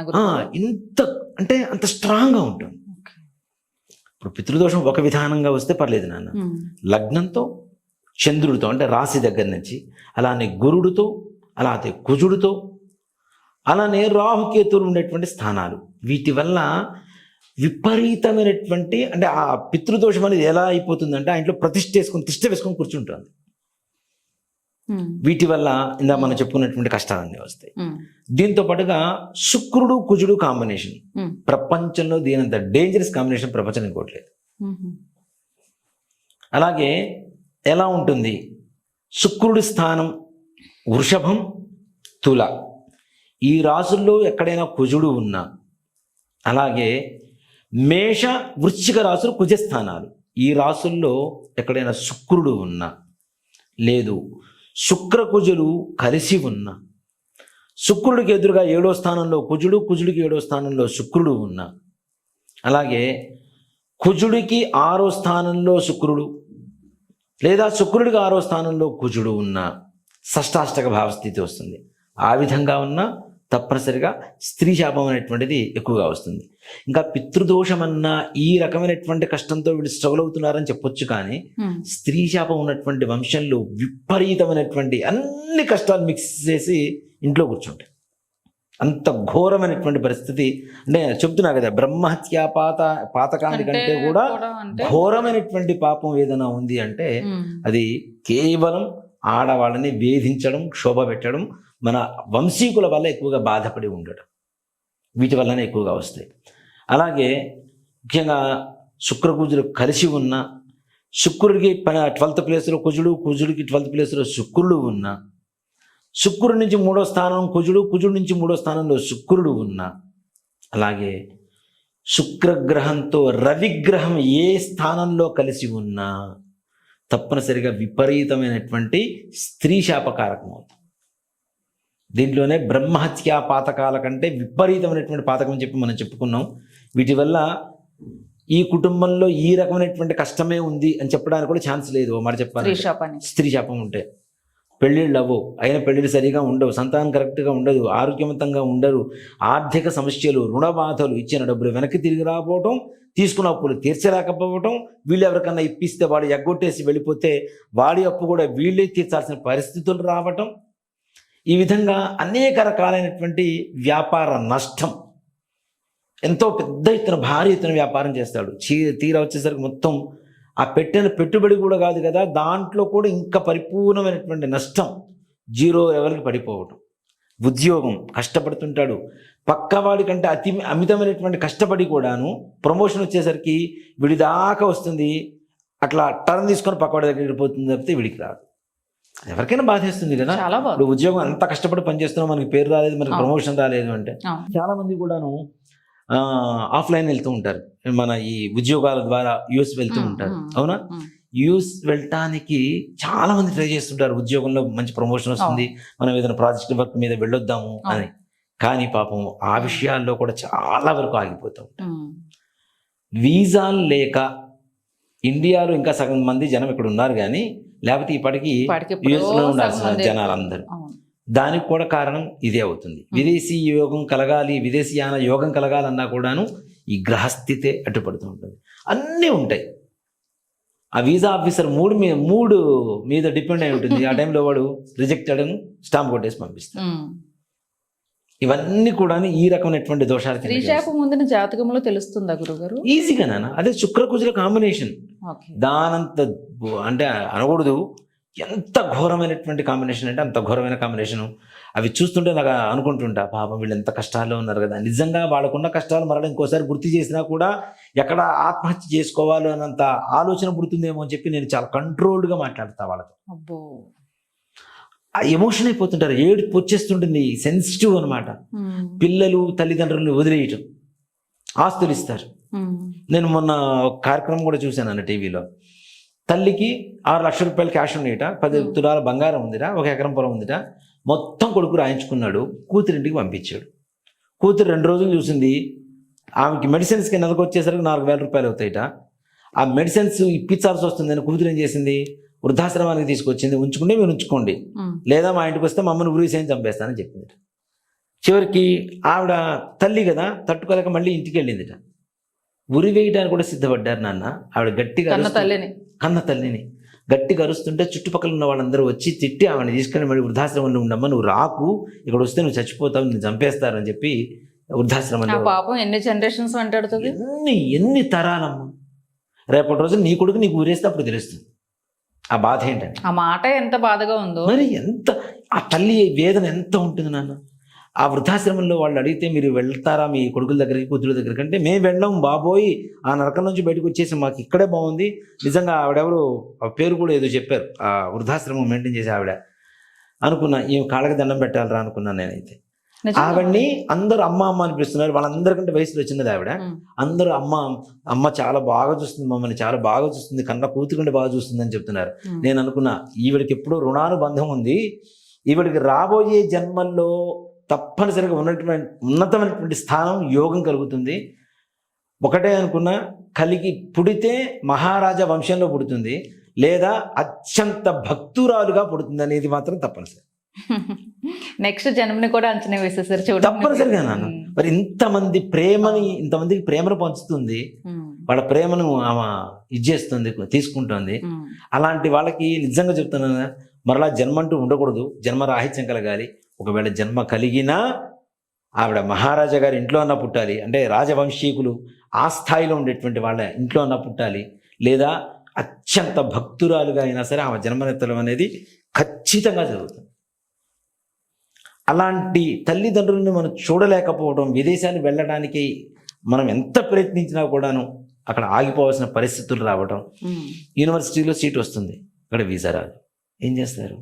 ఇంత అంటే అంత స్ట్రాంగ్గా ఉంటుంది. ఇప్పుడు పితృదోషం ఒక విధానంగా వస్తే పర్లేదు నాన్న. లగ్నంతో, చంద్రుడితో అంటే రాశి దగ్గర నుంచి, అలానే గురుడితో, అలాగే కుజుడితో, అలానే రాహుకేతువులు ఉండేటువంటి స్థానాలు, వీటి వల్ల విపరీతమైనటువంటి అంటే ఆ పితృదోషం అనేది ఎలా అయిపోతుందంటే ఆ ఇంట్లో తిష్ట వేసుకొని కూర్చుంటుంది. వీటి వల్ల ఇందా మనం చెప్పుకున్నటువంటి కష్టాలన్నీ వస్తాయి. దీంతో పాటుగా శుక్రుడు కుజుడు కాంబినేషన్ ప్రపంచంలో దీనంత డేంజరస్ కాంబినేషన్ ప్రపంచం ఇంకోట్లేదు. అలాగే ఎలా ఉంటుంది, శుక్రుడి స్థానం వృషభం, తుల, ఈ రాసుల్లో ఎక్కడైనా కుజుడు ఉన్నా, అలాగే మేష వృశ్చిక రాసులు కుజస్థానాలు, ఈ రాసుల్లో ఎక్కడైనా శుక్రుడు ఉన్నా, లేదు శుక్ర కుజులు కలిసి ఉన్నా, శుక్రుడికి ఎదురుగా 7వ స్థానంలో కుజుడు, కుజుడికి 7వ స్థానంలో శుక్రుడు ఉన్నా, అలాగే కుజుడికి 6వ స్థానంలో శుక్రుడు లేదా శుక్రుడికి 6వ స్థానంలో కుజుడు ఉన్న షష్టాష్టక భావస్థితి వస్తుంది. ఆ విధంగా ఉన్న తప్పనిసరిగా స్త్రీ శాపం అనేటువంటిది ఎక్కువగా వస్తుంది. ఇంకా పితృదోషమన్నా ఈ రకమైనటువంటి కష్టంతో వీళ్ళు స్ట్రగుల్ అవుతున్నారని చెప్పొచ్చు, కానీ స్త్రీ శాపం ఉన్నటువంటి వంశంలో విపరీతమైనటువంటి అన్ని కష్టాలు మిక్స్ చేసి ఇంట్లో కూర్చుంటాయి. అంత ఘోరమైనటువంటి పరిస్థితి. అంటే చెప్తున్నా కదా, బ్రహ్మహత్యా పాతకాండి కంటే కూడా ఘోరమైనటువంటి పాపం ఏదైనా ఉంది అంటే అది కేవలం ఆడవాళ్ళని వేధించడం, క్షోభ పెట్టడం, మన వంశీకుల వల్ల ఎక్కువగా బాధపడి ఉండడం, వీటి వల్లనే ఎక్కువగా వస్తాయి. అలాగే ముఖ్యంగా శుక్రకుజులు కలిసి ఉన్న, శుక్రుడికి 12th ప్లేస్లో కుజుడు, కుజుడికి 12th ప్లేస్లో శుక్రుడు ఉన్న, శుక్రుడి నుంచి 3వ స్థానం కుజుడు, కుజుడు నుంచి 3వ స్థానంలో శుక్రుడు ఉన్న, అలాగే శుక్రగ్రహంతో రవిగ్రహం ఏ స్థానంలో కలిసి ఉన్నా తప్పనిసరిగా విపరీతమైనటువంటి స్త్రీ శాపకారకం అవుతుంది. దీంట్లోనే బ్రహ్మహత్యా పాతకాల కంటే విపరీతమైనటువంటి పాతకం అని చెప్పి మనం చెప్పుకున్నాం. వీటి వల్ల ఈ కుటుంబంలో ఈ రకమైనటువంటి కష్టమే ఉంది అని చెప్పడానికి కూడా ఛాన్స్ లేదు. మాట చెప్పాలి, స్త్రీ శాపం ఉంటే పెళ్ళిళ్ళు అవ్వవు, అయిన పెళ్ళిళ్ళు సరిగా ఉండవు, సంతానం కరెక్ట్గా ఉండదు, ఆరోగ్యవంతంగా ఉండరు, ఆర్థిక సమస్యలు, రుణ బాధలు, ఇచ్చిన డబ్బులు వెనక్కి తిరిగి రాకపోవటం, తీసుకున్న అప్పులు తీర్చలేకపోవటం, వీళ్ళు ఎవరికన్నా ఇప్పిస్తే వాడు ఎగ్గొట్టేసి వెళ్ళిపోతే వాడి అప్పు కూడా వీళ్ళే తీర్చాల్సిన పరిస్థితులు రావటం, ఈ విధంగా అనేక రకాలైనటువంటి వ్యాపార నష్టం. ఎంతో పెద్ద ఎత్తున భారీ ఎత్తున వ్యాపారం చేస్తాడు, తీరా వచ్చేసరికి మొత్తం ఆ పెట్టిన పెట్టుబడి కూడా కాదు కదా, దాంట్లో కూడా ఇంకా పరిపూర్ణమైనటువంటి నష్టం, 0 లెవెల్కి పడిపోవటం. ఉద్యోగం కష్టపడుతుంటాడు, పక్కవాడి కంటే అమితమైనటువంటి కష్టపడి కూడాను ప్రమోషన్ వచ్చేసరికి వీడి దాకా వస్తుంది, అట్లా టర్న్ తీసుకొని పక్కవాడి దగ్గరికి పోతుంది తప్పితే వీడికి రాదు. ఎవరికైనా బాధేస్తుంది కదా. ఇప్పుడు ఉద్యోగం అంత కష్టపడి పనిచేస్తున్నాం, మనకి పేరు రాలేదు, మనకి ప్రమోషన్ రాలేదు అంటే చాలా మంది కూడాను ఆఫ్లైన్ వెళ్తూ ఉంటారు, మన ఈ ఉద్యోగాల ద్వారా యూఎస్ వెళ్తూ ఉంటారు. అవునా, యూఎస్ వెళ్ళటానికి చాలా మంది ట్రై చేస్తుంటారు, ఉద్యోగంలో మంచి ప్రమోషన్ వస్తుంది, మనం ఏదైనా ప్రాజెక్ట్ వర్క్ మీద వెళ్ళొద్దాము అని. కానీ పాపం ఆ విషయాల్లో కూడా చాలా వరకు ఆగిపోతూ ఉంటారు. వీసాలు లేక ఇండియాలో ఇంకా సగం మంది జనం ఇక్కడ ఉన్నారు, కానీ లేకపోతే ఇప్పటికీ యుఎస్లో ఉండాల్సిన జనాలు అందరూ. దానికి కూడా కారణం ఇదే అవుతుంది. విదేశీ యోగం కలగాలి, విదేశీయాన యోగం కలగాలన్నా కూడాను ఈ గ్రహస్థితే అడ్డుపడుతూ ఉంటుంది. అన్నీ ఉంటాయి. ఆ వీసా ఆఫీసర్ మూడు మీద డిపెండ్ అయి ఉంటుంది. ఆ టైంలో వాడు రిజెక్టెడ్ అని స్టాంప్ కొట్టేసి పంపిస్తాడు. ఇవన్నీ కూడా ఈ రకమైనటువంటి దోషాలు. ముందున జాతకంలో తెలుస్తుందా గురుగారు? ఈజీగా నాన్న, అదే శుక్రకుజుల కాంబినేషన్. దానంత అంటే అనకూడదు, ఎంత ఘోరమైనటువంటి కాంబినేషన్ అంటే అంత ఘోరమైన కాంబినేషను. అవి చూస్తుంటే నాకు అనుకుంటుంటా, పాపం వీళ్ళు ఎంత కష్టాల్లో ఉన్నారు కదా. నిజంగా వాళ్ళకున్న కష్టాలు మరలా ఇంకోసారి గుర్తు చేసినా కూడా ఎక్కడ ఆత్మహత్య చేసుకోవాలో అన్నంత ఆలోచన పుడుతుందేమో అని చెప్పి నేను చాలా కంట్రోల్డ్గా మాట్లాడతా వాళ్ళతో. ఎమోషన్ అయిపోతుంటారు, ఏడుపు వచ్చేస్తుంటుంది, సెన్సిటివ్ అనమాట. పిల్లలు తల్లిదండ్రులను వదిలేయటం, ఆస్తులు ఇస్తారు. నేను మొన్న ఒక కార్యక్రమం కూడా చూశాను అన్న టీవీలో. తల్లికి 6 లక్షల రూపాయలు క్యాష్ ఉన్నాయిట, 10 తులాల బంగారం ఉందిరా, 1 ఎకరం పొలం ఉందిట, మొత్తం కొడుకు రాయించుకున్నాడు, కూతురింటికి పంపించాడు. కూతురు 2 రోజులు చూసింది, ఆమెకి మెడిసిన్స్కి నెలకు వచ్చేసరికి 4,000 రూపాయలు అవుతాయిట. ఆ మెడిసిన్స్ ఇప్పించాల్సి వస్తుందని కూతురు ఏం చేసింది, వృద్ధాశ్రమానికి తీసుకొచ్చింది. ఉంచుకుంటే మీరు ఉంచుకోండి, లేదా మా ఇంటికి వస్తే మమ్మల్ని ఉరిసేసి చంపేస్తానని చెప్పింది. చివరికి ఆవిడ తల్లి కదా, తట్టుకోలేక మళ్ళీ ఇంటికి వెళ్ళిందిట. ఉరి వేయడానికి కూడా సిద్ధపడ్డారు నాన్న. ఆవిడ గట్టిగా కన్న తల్లిని గట్టిగా అరుస్తుంటే చుట్టుపక్కల ఉన్న వాళ్ళందరూ వచ్చి తిట్టి ఆవిడని తీసుకెళ్ళి మళ్ళీ వృద్ధాశ్రమంలో ఉండమ్మా, నువ్వు రాకు, ఇక్కడ వస్తే నువ్వు చచ్చిపోతావు, నేను చంపేస్తారు అని చెప్పి వృద్ధాశ్రమంలో. పాపం ఎన్ని జనరేషన్స్ అంటాడుతుంది, ఎన్ని తరాలమ్మా. రేపటి రోజు నీ కొడుకు నీకు ఊరేస్తే అప్పుడు తెలుస్తుంది ఆ బాధ ఏంటని. ఆ మాట ఎంత బాధగా ఉందో మరి, ఎంత ఆ తల్లి వేదన ఎంత ఉంటుంది నాన్న. ఆ వృద్ధాశ్రమంలో వాళ్ళు అడిగితే మీరు వెళ్తారా మీ కొడుకుల దగ్గరికి, కూతురు దగ్గరికి అంటే, మేము వెళ్ళాం బాబోయ్, ఆ నరకం నుంచి బయటకు వచ్చేసి మాకు ఇక్కడే బాగుంది. నిజంగా ఆవిడెవరు పేరు కూడా ఏదో చెప్పారు, ఆ వృద్ధాశ్రమం మెయింటైన్ చేసి ఆవిడ. అనుకున్నా ఈ కాళ్ళకి దండం పెట్టాలరా అనుకున్నాను నేనైతే. నిజంగా. ఆవిడ్ని అందరూ అమ్మ అమ్మ అని పిలుస్తున్నారు. వాళ్ళందరికంటే వయసులో వచ్చినది ఆవిడ. అందరూ అమ్మ చాలా బాగా చూస్తుంది, మమ్మల్ని చాలా బాగా చూస్తుంది, కన్న కూతురు కంటే బాగా చూస్తుంది అని చెప్తున్నారు. నేను అనుకున్నా ఈవిడికి ఎప్పుడూ రుణానుబంధం ఉంది, ఈవిడికి రాబోయే జన్మల్లో తప్పనిసరిగా ఉన్నతమైనటువంటి స్థానం యోగం కలుగుతుంది. ఒకటే అనుకున్నా, కలిగి పుడితే మహారాజా వంశంలో పుడుతుంది, లేదా అత్యంత భక్తురాలుగా పుడుతుంది అనేది మాత్రం తప్పనిసరి. నెక్స్ట్ జన్మని కూడా అంచనా వేసేసారు చూడండి. తప్పనిసరిగా నాన్న. మరి ఇంతమందికి ప్రేమను పంచుతుంది, వాళ్ళ ప్రేమను ఆమె ఇచ్చేస్తుంది, తీసుకుంటుంది. అలాంటి వాళ్ళకి నిజంగా చెప్తున్నాను, మరలా జన్మ అంటూ ఉండకూడదు, జన్మ రాహిత్యం కలగాలి. ఒకవేళ జన్మ కలిగినా ఆవిడ మహారాజా గారి ఇంట్లో అన్నా పుట్టాలి, అంటే రాజవంశీకులు ఆ స్థాయిలో ఉండేటువంటి వాళ్ళ ఇంట్లో అన్నా పుట్టాలి, లేదా అత్యంత భక్తురాలుగా అయినా సరే ఆమె జన్మనెత్తడం అనేది ఖచ్చితంగా జరుగుతుంది. అలాంటి తల్లిదండ్రులను మనం చూడలేకపోవడం, విదేశానికి వెళ్ళడానికి మనం ఎంత ప్రయత్నించినా కూడాను అక్కడ ఆగిపోవాల్సిన పరిస్థితులు రావడం, యూనివర్సిటీలో సీట్ వస్తుంది, అక్కడ వీసా రాదు, ఏం చేస్తారు?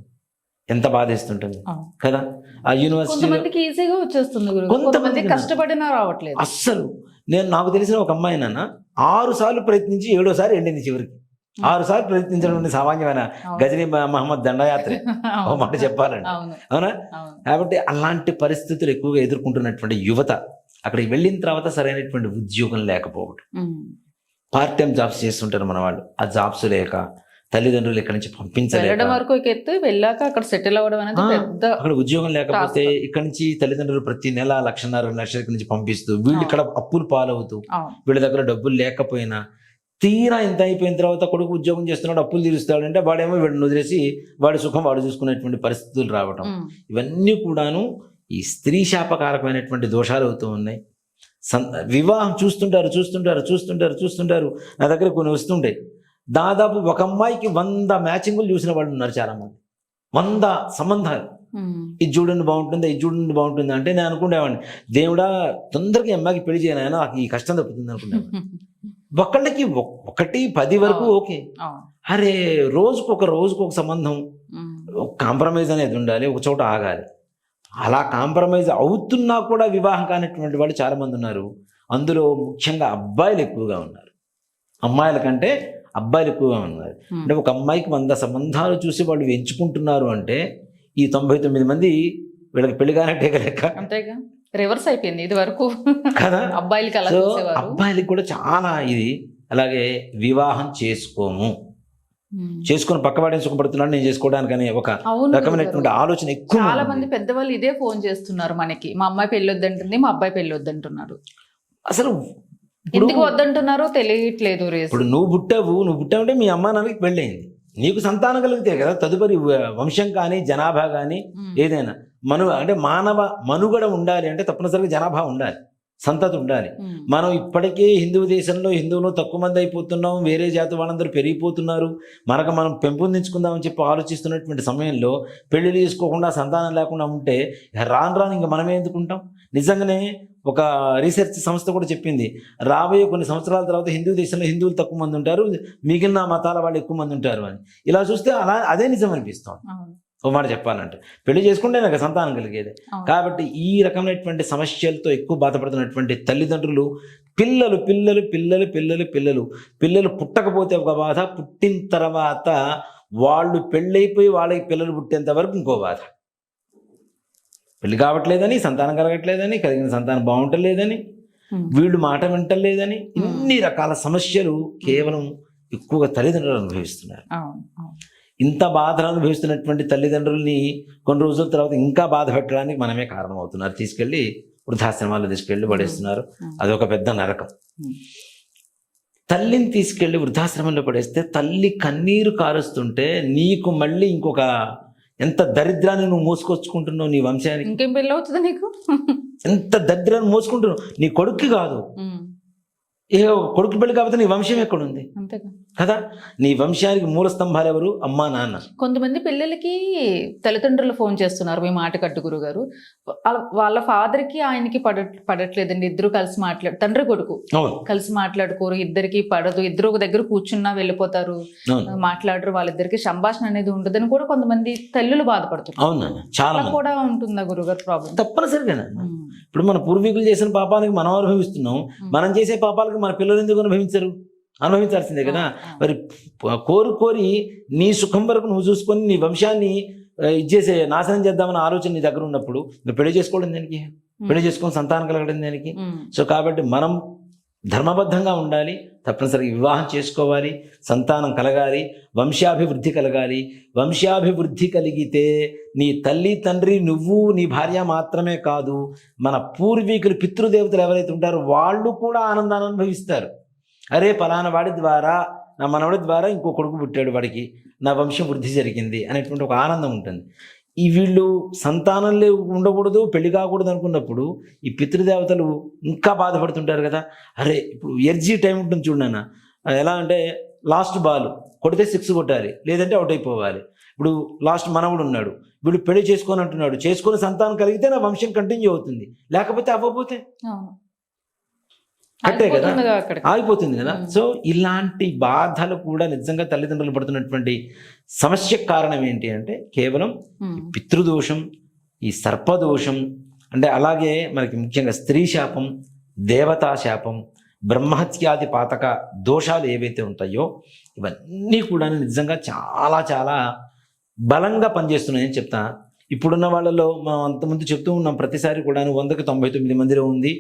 ఎంత బాధేస్తుంటుంది కదా. ఆ యూనివర్సిటీలో ఈజీగా వచ్చేస్తుంది, కొంతమంది కష్టపడినా రావట్లేదు అస్సలు. నాకు తెలిసిన ఒక అమ్మాయి నాన్న 6 సార్లు ప్రయత్నించి 7వ సారి ఎండింది చివరికి. 6 సార్లు ప్రయత్నించడం సామాన్యమైన గజనీ మహమ్మద్ దండయాత్ర ఒక మాట చెప్పాలండి, అవునా? కాబట్టి అలాంటి పరిస్థితులు ఎక్కువగా ఎదుర్కొంటున్నటువంటి యువత అక్కడికి వెళ్ళిన తర్వాత సరైనటువంటి ఉద్యోగం లేకపోవడం, పార్ట్ టైం జాబ్స్ చేస్తుంటారు మన వాళ్ళు, ఆ జాబ్స్ లేక తల్లిదండ్రులు ఇక్కడి నుంచి పంపించలేక, వెళ్ళాక అక్కడ సెటిల్ అవ్వడం అనేది పెద్ద, అక్కడ ఉద్యోగం లేకపోతే ఇక్కడి నుంచి తల్లిదండ్రులు ప్రతి నెల 1,50,000 2 లక్షల నుంచి పంపిస్తూ వీళ్ళు ఇక్కడ అప్పులు పాలవుతూ, వీళ్ళ దగ్గర డబ్బులు లేకపోయినా తీరా ఇంత అయిపోయిన తర్వాత కొడుకు ఉద్యోగం చేస్తున్నాడు, అప్పులు తీరుస్తాడు అంటే వాడేమో వీడిని వదిలేసి వాడి సుఖం వాడు చూసుకునేటువంటి పరిస్థితులు రావటం, ఇవన్నీ కూడాను ఈ స్త్రీ శాపకారకమైనటువంటి దోషాలు అవుతూ ఉన్నాయి. వివాహం చూస్తుంటారు. నా దగ్గర కొన్ని వస్తుంటాయి. దాదాపు ఒక అమ్మాయికి 100 మ్యాచింగులు చూసిన వాళ్ళు ఉన్నారు, చాలా మంది, 100 సంబంధాలు. ఇది చూడండి బాగుంటుంది అంటే నేను అనుకునేవాడిని, దేవుడా తొందరగా ఈ అమ్మాయికి పెళ్లి చేయను, నాకు ఈ కష్టం తప్పుతుంది అనుకునేవాడిని. ఒకళ్ళకి 1-10 వరకు ఓకే, అరే రోజుకొక సంబంధం, కాంప్రమైజ్ అనేది ఉండాలి, ఒక చోట ఆగాలి. అలా కాంప్రమైజ్ అవుతున్నా కూడా వివాహం కానిటువంటి వాళ్ళు చాలా మంది ఉన్నారు. అందులో ముఖ్యంగా అబ్బాయిలు ఎక్కువగా ఉన్నారు, అమ్మాయిల కంటే అబ్బాయిలు ఎక్కువగా ఉన్నారు. అంటే ఒక అమ్మాయికి 100 సంబంధాలు చూసి వాళ్ళు ఎంచుకుంటున్నారు అంటే ఈ 99 మంది వీళ్ళకి పెళ్లి కానట్టే లెక్క. అంతేగా, రివర్స్ అయిపోయింది ఇది వరకు కదా. అబ్బాయిలకి అబ్బాయిలకి కూడా చాలా ఇది. అలాగే వివాహం చేసుకొని పక్కవాడిని సుఖపడుతున్నాడు, నేను చేసుకోవడానికి అనే ఒక రకమైనటువంటి ఆలోచన ఎక్కువ. చాలా మంది పెద్దవాళ్ళు ఇదే ఫోన్ చేస్తున్నారు మనకి, మా అమ్మాయి పెళ్లి వద్దంటుంది, మా అబ్బాయి పెళ్లి వద్దంటున్నారు. అసలు ఎందుకు వద్దంటున్నారో తెలియట్లేదు. ఇప్పుడు నువ్వు పుట్టావంటే మీ అమ్మా నాన్నకి పెళ్ళయింది, నీకు సంతానం కలిగితే కదా తదుపరి వంశం కానీ జనాభా కానీ ఏదైనా మానవ మనుగడ ఉండాలి అంటే తప్పనిసరిగా జనాభా ఉండాలి, సంతతి ఉండాలి. మనం ఇప్పటికే హిందూ దేశంలో హిందువులు తక్కువ మంది అయిపోతున్నాం, వేరే జాతి వాళ్ళందరూ పెరిగిపోతున్నారు, మనం పెంపొందించుకుందామని చెప్పి ఆలోచిస్తున్నటువంటి సమయంలో పెళ్లిళ్ళు చేసుకోకుండా సంతానం లేకుండా ఉంటే రాను ఇంకా మనమే ఎందుకుంటాం. నిజంగానే ఒక రీసెర్చ్ సంస్థ కూడా చెప్పింది, రాబోయే కొన్ని సంవత్సరాల తర్వాత హిందూ దేశంలో హిందువులు తక్కువ మంది ఉంటారు, మిగిలిన మతాల వాళ్ళు ఎక్కువ మంది ఉంటారు అని. ఇలా చూస్తే అదే నిజం అనిపిస్తాం. ఓ మాట చెప్పాలంటే పెళ్లి చేసుకుంటే నాకు సంతానం కలిగేది. కాబట్టి ఈ రకమైనటువంటి సమస్యలతో ఎక్కువ బాధపడుతున్నటువంటి తల్లిదండ్రులు పిల్లలు పుట్టకపోతే ఒక బాధ, పుట్టిన తర్వాత వాళ్ళు పెళ్ళైపోయి వాళ్ళకి పిల్లలు పుట్టేంత వరకు ఇంకో బాధ. పెళ్లి కావట్లేదని, సంతానం కలగట్లేదని, కలిగిన సంతానం బాగుంటలేదని, వీళ్ళు మాట వింటలేదని, ఇన్ని రకాల సమస్యలు కేవలం ఎక్కువగా తల్లిదండ్రులు అనుభవిస్తున్నారు. ఇంత బాధలు అనుభవిస్తున్నటువంటి తల్లిదండ్రుల్ని కొన్ని రోజుల తర్వాత ఇంకా బాధ పెట్టడానికి మనమే కారణం అవుతున్నారు. తీసుకెళ్ళి వృద్ధాశ్రమాల్లో తీసుకెళ్ళి పడేస్తున్నారు. అదొక పెద్ద నరకం. తల్లిని తీసుకెళ్ళి వృద్ధాశ్రమంలో పడేస్తే తల్లి కన్నీరు కారుస్తుంటే నీకు మళ్ళీ ఇంకొక ఎంత దరిద్రాన్ని నువ్వు మోసుకొచ్చుకుంటున్నావు నీ వంశానికి. ఇంకేం పెళ్ళి అవుతుంది నీకు? ఎంత దరిద్రాన్ని మోసుకుంటున్నావు. నీ కొడుక్కి కాదు, ఏ కొడుకు పెళ్లి కాకపోతే నీ వంశం ఎక్కడుంది? కదా. నీ వంశానికి మూల స్తంభాలు ఎవరు? అమ్మా నాన్న. కొంతమంది పిల్లలకి తల్లిదండ్రులు ఫోన్ చేస్తున్నారు, మీ మాట కట్టు గురుగారు, వాళ్ళ ఫాదర్కి ఆయనకి పడట్లేదండి, ఇద్దరు కలిసి తండ్రి కొడుకు అవును కలిసి మాట్లాడుకోరు, ఇద్దరికి పడదు, ఇద్దరు ఒక దగ్గర కూర్చున్నా వెళ్ళిపోతారు, అవును మాట్లాడరు, వాళ్ళిద్దరికి సంభాషణ అనేది ఉండదని కూడా కొంతమంది తల్లులు బాధపడుతున్నారు. అవును చాలా అలా కూడా ఉంటుందా గురుగారు ప్రాబ్లం? తప్పనిసరిగా. ఇప్పుడు మన పూర్వీకులు చేసిన పాపానికి మనం అనుభవిస్తున్నాం, మనం చేసే పాపాలకు మన పిల్లలు ఎందుకు అనుభవించాల్సిందే కదా. మరి కోరి నీ సుఖం వరకు నువ్వు చూసుకొని నీ వంశాన్ని ఇచ్చేసే నాశనం చేద్దామన్న ఆలోచన నీ దగ్గర ఉన్నప్పుడు నువ్వు పెళ్లి చేసుకోవడం దానికి, పెళ్లి చేసుకొని సంతానం కలగడం దానికి. సో కాబట్టి మనం ధర్మబద్ధంగా ఉండాలి, తప్పనిసరిగా వివాహం చేసుకోవాలి, సంతానం కలగాలి, వంశాభివృద్ధి కలగాలి. వంశాభివృద్ధి కలిగితే నీ తల్లి తండ్రి నువ్వు నీ భార్య మాత్రమే కాదు, మన పూర్వీకులు పితృదేవతలు ఎవరైతే ఉంటారో వాళ్ళు కూడా ఆనందాన్ని అనుభవిస్తారు. అరే పలానా వాడి ద్వారా, నా మనవడి ద్వారా ఇంకో కొడుకు పుట్టాడు, వాడికి నా వంశం వృద్ధి జరిగింది అనేటువంటి ఒక ఆనందం ఉంటుంది. ఈ వీళ్ళు సంతానంలో ఉండకూడదు, పెళ్లి కాకూడదు అనుకున్నప్పుడు ఈ పితృదేవతలు ఇంకా బాధపడుతుంటారు కదా. అరే ఇప్పుడు ఎర్జీ టైం ఉంటుంది చూడన్నా, ఎలా అంటే లాస్ట్ బాల్ కొడితే 6 కొట్టాలి, లేదంటే అవుట్ అయిపోవాలి. ఇప్పుడు లాస్ట్ మనవుడు ఉన్నాడు, వీడు పెళ్లి చేసుకొని అంటున్నాడు, చేసుకుని సంతానం కలిగితే నా వంశం కంటిన్యూ అవుతుంది, లేకపోతే అవ్వకపోతే కట్టే కదా, ఆగిపోతుంది కదా. సో ఇలాంటి బాధలు కూడా నిజంగా తల్లిదండ్రులు పడుతున్నటువంటి సమస్య కారణం ఏంటి అంటే కేవలం పితృదోషం, ఈ సర్పదోషం, అంటే అలాగే మనకి ముఖ్యంగా స్త్రీ శాపం, దేవతా శాపం, బ్రహ్మహత్యాది పాతక దోషాలు ఏవైతే ఉంటాయో ఇవన్నీ కూడా నిజంగా చాలా చాలా బలంగా పనిచేస్తున్నాయని చెప్తా. ఇప్పుడున్న వాళ్ళలో మనం అంతకుముందు చెప్తూ ఉన్నాం, ప్రతిసారి కూడా 100కి 99 మందిలో ఉంది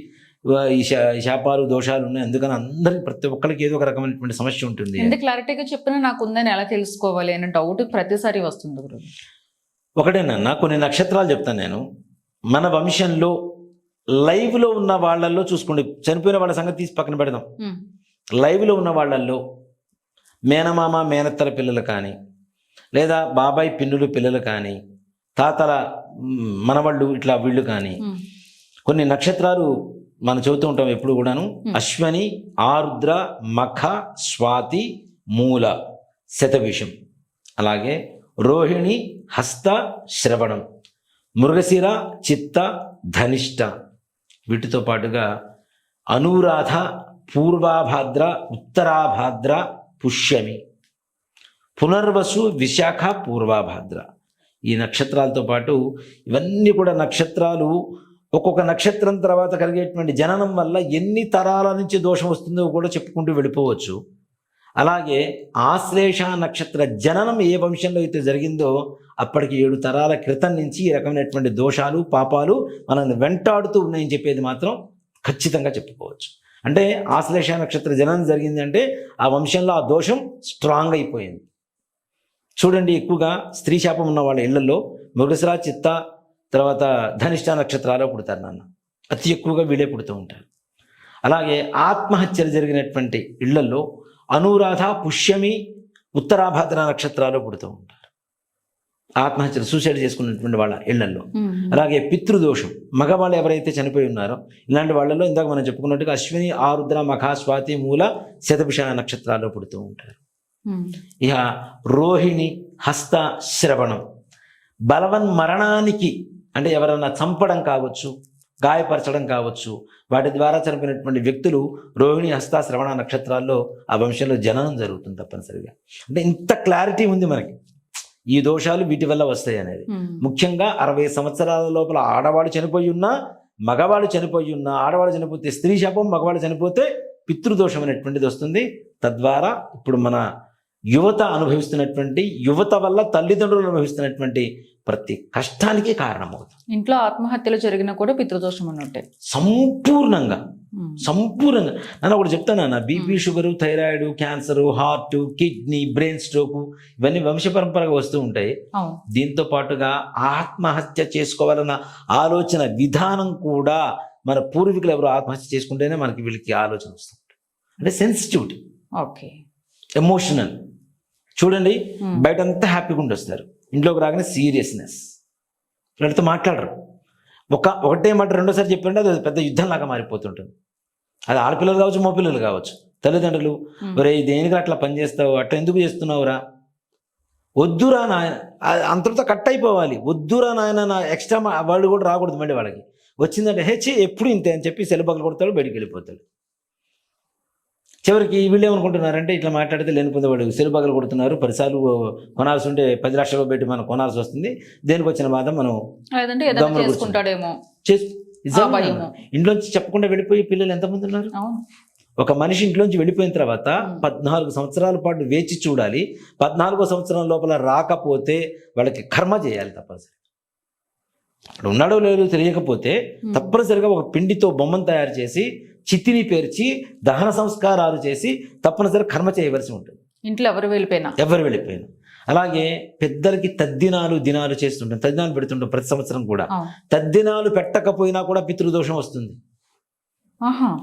ఈ శాపాలు దోషాలు ఉన్నాయి, అందుకని అందరికి ప్రతి ఒక్కరికి ఏదో ఒక రకమైనటువంటి సమస్య ఉంటుంది. ఎంత క్లారిటీగా చెప్పినా నాకు ఉందని ఎలా తెలుసుకోవాలి అనే డౌట్ ప్రతిసారి వస్తుంది గురు. ఒకటేనన్నా కొన్ని నక్షత్రాలు చెప్తాను నేను. మన వంశంలో లైవ్లో ఉన్న వాళ్ళల్లో చూసుకోండి, చనిపోయిన వాళ్ళ సంగతి తీసి పక్కన పెడదాం. లైవ్లో ఉన్న వాళ్ళల్లో మేనమామ మేనత్తల పిల్లలు కానీ, లేదా బాబాయ్ పిన్నులు పిల్లలు కానీ, తాతల మనవాళ్ళు ఇట్లా వీళ్ళు కానీ, కొన్ని నక్షత్రాలు మనం చెబుతూ ఉంటాం ఎప్పుడు కూడాను. అశ్వని, ఆరుద్ర, మఖ, స్వాతి, మూల, శతవిషం, అలాగే రోహిణి, హస్త, శ్రవణం, మృగశిర, చిత్త, ధనిష్ట, వీటితో పాటుగా అనురాధ, పూర్వాభాద్ర, ఉత్తరాభాద్ర, పుష్యమి, పునర్వసు, విశాఖ, పూర్వాభాద్ర. ఈ నక్షత్రాలతో పాటు ఇవన్నీ కూడా నక్షత్రాలు ఒక్కొక్క నక్షత్రం తర్వాత కలిగేటువంటి జననం వల్ల ఎన్ని తరాల నుంచి దోషం వస్తుందో కూడా చెప్పుకుంటూ వెళ్ళిపోవచ్చు. అలాగే ఆశ్లేష నక్షత్ర జననం ఏ వంశంలో అయితే జరిగిందో అప్పటికి 7 తరాల క్రితం నుంచి ఈ రకమైనటువంటి దోషాలు పాపాలు మనల్ని వెంటాడుతూ ఉన్నాయని చెప్పేది మాత్రం ఖచ్చితంగా చెప్పుకోవచ్చు. అంటే ఆశ్లేష నక్షత్ర జననం జరిగిందంటే ఆ వంశంలో ఆ దోషం స్ట్రాంగ్ అయిపోయింది. చూడండి, ఎక్కువగా స్త్రీ శాపం ఉన్న వాళ్ళ ఇళ్లలో మృగశిర, చిత్త, తర్వాత ధనిష్ట నక్షత్రాలు పుడతారు నాన్న, అతి ఎక్కువగా వీళ్ళే పుడుతూ ఉంటారు. అలాగే ఆత్మహత్యలు జరిగినటువంటి ఇళ్లలో అనురాధ, పుష్యమి, ఉత్తరాభాద్ర నక్షత్రాలు పుడుతూ ఉంటారు, ఆత్మహత్యలు సూసైడ్ చేసుకున్నటువంటి వాళ్ళ ఇళ్లలో. అలాగే పితృదోషం, మగవాళ్ళు ఎవరైతే చనిపోయి ఉన్నారో ఇలాంటి వాళ్ళలో ఇందాక మనం చెప్పుకున్నట్టుగా అశ్విని, ఆరుద్ర, మఖ, స్వాతి, మూల, శతభిష నక్షత్రాలు పుడుతూ ఉంటారు. ఇక రోహిణి, హస్త, శ్రవణం, బలవన్ మరణానికి అంటే ఎవరన్నా చంపడం కావచ్చు, గాయపరచడం కావచ్చు, వాటి ద్వారా చనిపోయినటువంటి వ్యక్తులు రోహిణి, హస్త, శ్రవణ నక్షత్రాల్లో ఆ వంశంలో జననం జరుగుతుంది తప్పనిసరిగా. అంటే ఇంత క్లారిటీ ఉంది మనకి, ఈ దోషాలు వీటి వల్ల వస్తాయి అనేది. ముఖ్యంగా 60 సంవత్సరాల లోపల ఆడవాళ్ళు చనిపోయి ఉన్నా, మగవాళ్ళు చనిపోయి ఉన్నా, ఆడవాళ్ళు చనిపోతే స్త్రీ శాపం, మగవాళ్ళు చనిపోతే పితృదోషం అనేటువంటిది వస్తుంది. తద్వారా ఇప్పుడు మన యువత అనుభవిస్తున్నటువంటి, యువత వల్ల తల్లిదండ్రులు అనుభవిస్తున్నటువంటి ప్రతి కష్టానికి కారణమవుతుంది. ఇంట్లో ఆత్మహత్యలు జరిగినా కూడా పితృదోషం అన్నట్టే సంపూర్ణంగా. నేను ఒకటి చెప్తాను, BP, sugar, thyroid, cancer, heart, kidney, brain stroke ఇవన్నీ వంశపరంపరగా వస్తూ ఉంటాయి. దీంతో పాటుగా ఆత్మహత్య చేసుకోవాలన్న ఆలోచన విధానం కూడా మన పూర్వీకులు ఎవరు ఆత్మహత్య చేసుకుంటేనే మనకి వీళ్ళకి ఆలోచన వస్తుంది. అంటే సెన్సిటివిటీ, ఓకే, ఎమోషనల్. చూడండి, బయటంతా హ్యాపీగా ఉండొస్తారు, ఇంట్లోకి రాగానే సీరియస్నెస్, వీళ్ళతో మాట్లాడరు. ఒకటే మాట రెండోసారి చెప్పారంటే అది పెద్ద యుద్ధంలాగా మారిపోతుంటుంది. అది ఆడపిల్లలు కావచ్చు, మగపిల్లలు కావచ్చు. తల్లిదండ్రులు ఒరే దేనికి అట్లా పని చేస్తావు, అట్లా ఎందుకు చేస్తున్నావురా, వద్దురా నాయన, అంతటితో కట్ అయిపోవాలి, వద్దురా నాయన, నా ఎక్స్ట్రా వాళ్ళు కూడా రాకూడదు మళ్ళీ వాళ్ళకి. వచ్చిందంటే హెచ్ ఎప్పుడు ఇంతే అని చెప్పి సెలబగలు కొడతాడు, బయటికి వెళ్ళిపోతాడు. చివరికి వీళ్ళు ఏమనుకుంటున్నారంటే ఇట్లా మాట్లాడితే లేనిపోతే వాడు సెలబగలు కొడుతున్నారు, 10 సార్లు కొనాల్సి ఉంటే 10 లక్షలు పెట్టి మనం కొనాల్సి వస్తుంది, దేనికి వచ్చిన బాధ మనం లేదంటే ఏదైనా గమ్మున చేసుకుంటాడేమో. నిజంగా ఇంట్లోంచి చెప్పకుండా వెళ్ళిపోయి పిల్లలు ఎంతమంది ఉన్నారు. అవును. ఒక మనిషి ఇంట్లోంచి వెళ్ళిపోయిన తర్వాత 14 సంవత్సరాల పాటు వేచి చూడాలి. 14వ సంవత్సరం లోపల రాకపోతే వాళ్ళకి కర్మ చేయాలి తప్పనిసరి. అక్కడ ఉన్నాడో లేదో తెలియకపోతే తప్పనిసరిగా ఒక పిండితో బొమ్మను తయారు చేసి చితిని పేర్చి దహన సంస్కారాలు చేసి తప్పనిసరి కర్మ చేయవలసి ఉంటుంది ఇంట్లో ఎవరు వెళ్ళిపోయినా. అలాగే పెద్దలకి తద్దినాలు దినాలు చేస్తుంటాం, తద్దినాలు పెడుతుంటాం ప్రతి సంవత్సరం కూడా. తద్దినాలు పెట్టకపోయినా కూడా పితృదోషం వస్తుంది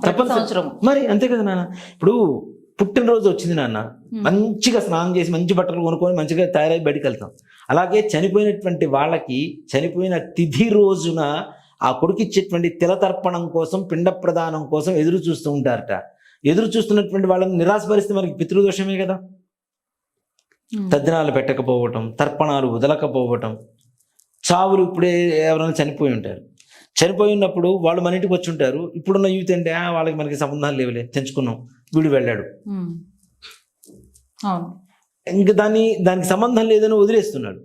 తప్పనిసరి. మరి అంతే కదా నాన్న. ఇప్పుడు పుట్టినరోజు వచ్చింది నాన్న, మంచిగా స్నానం చేసి మంచి బట్టలు కొనుక్కొని మంచిగా తయారై బయటికి వెళ్తాం. అలాగే చనిపోయినటువంటి వాళ్ళకి చనిపోయిన తిథి రోజున ఆ కొడుకు ఇచ్చేటువంటి తిలతర్పణం కోసం, పిండ ప్రదానం కోసం ఎదురు చూస్తూ ఉంటారట. ఎదురు చూస్తున్నటువంటి వాళ్ళని నిరాశపరిస్తే మనకి పితృదోషమే కదా. తద్దినాలు పెట్టకపోవటం, తర్పణాలు వదలకపోవటం, చావులు. ఇప్పుడే ఎవరైనా చనిపోయి ఉంటారు, చనిపోయి ఉన్నప్పుడు వాళ్ళు మన ఇంటికి వచ్చి ఉంటారు. ఇప్పుడున్న యూత్ అంటే వాళ్ళకి మనకి సంబంధాలు లేవులే, తెంచుకున్నాం, వీడు వెళ్ళాడు, ఇంకా దానికి సంబంధం లేదని వదిలేస్తున్నాడు.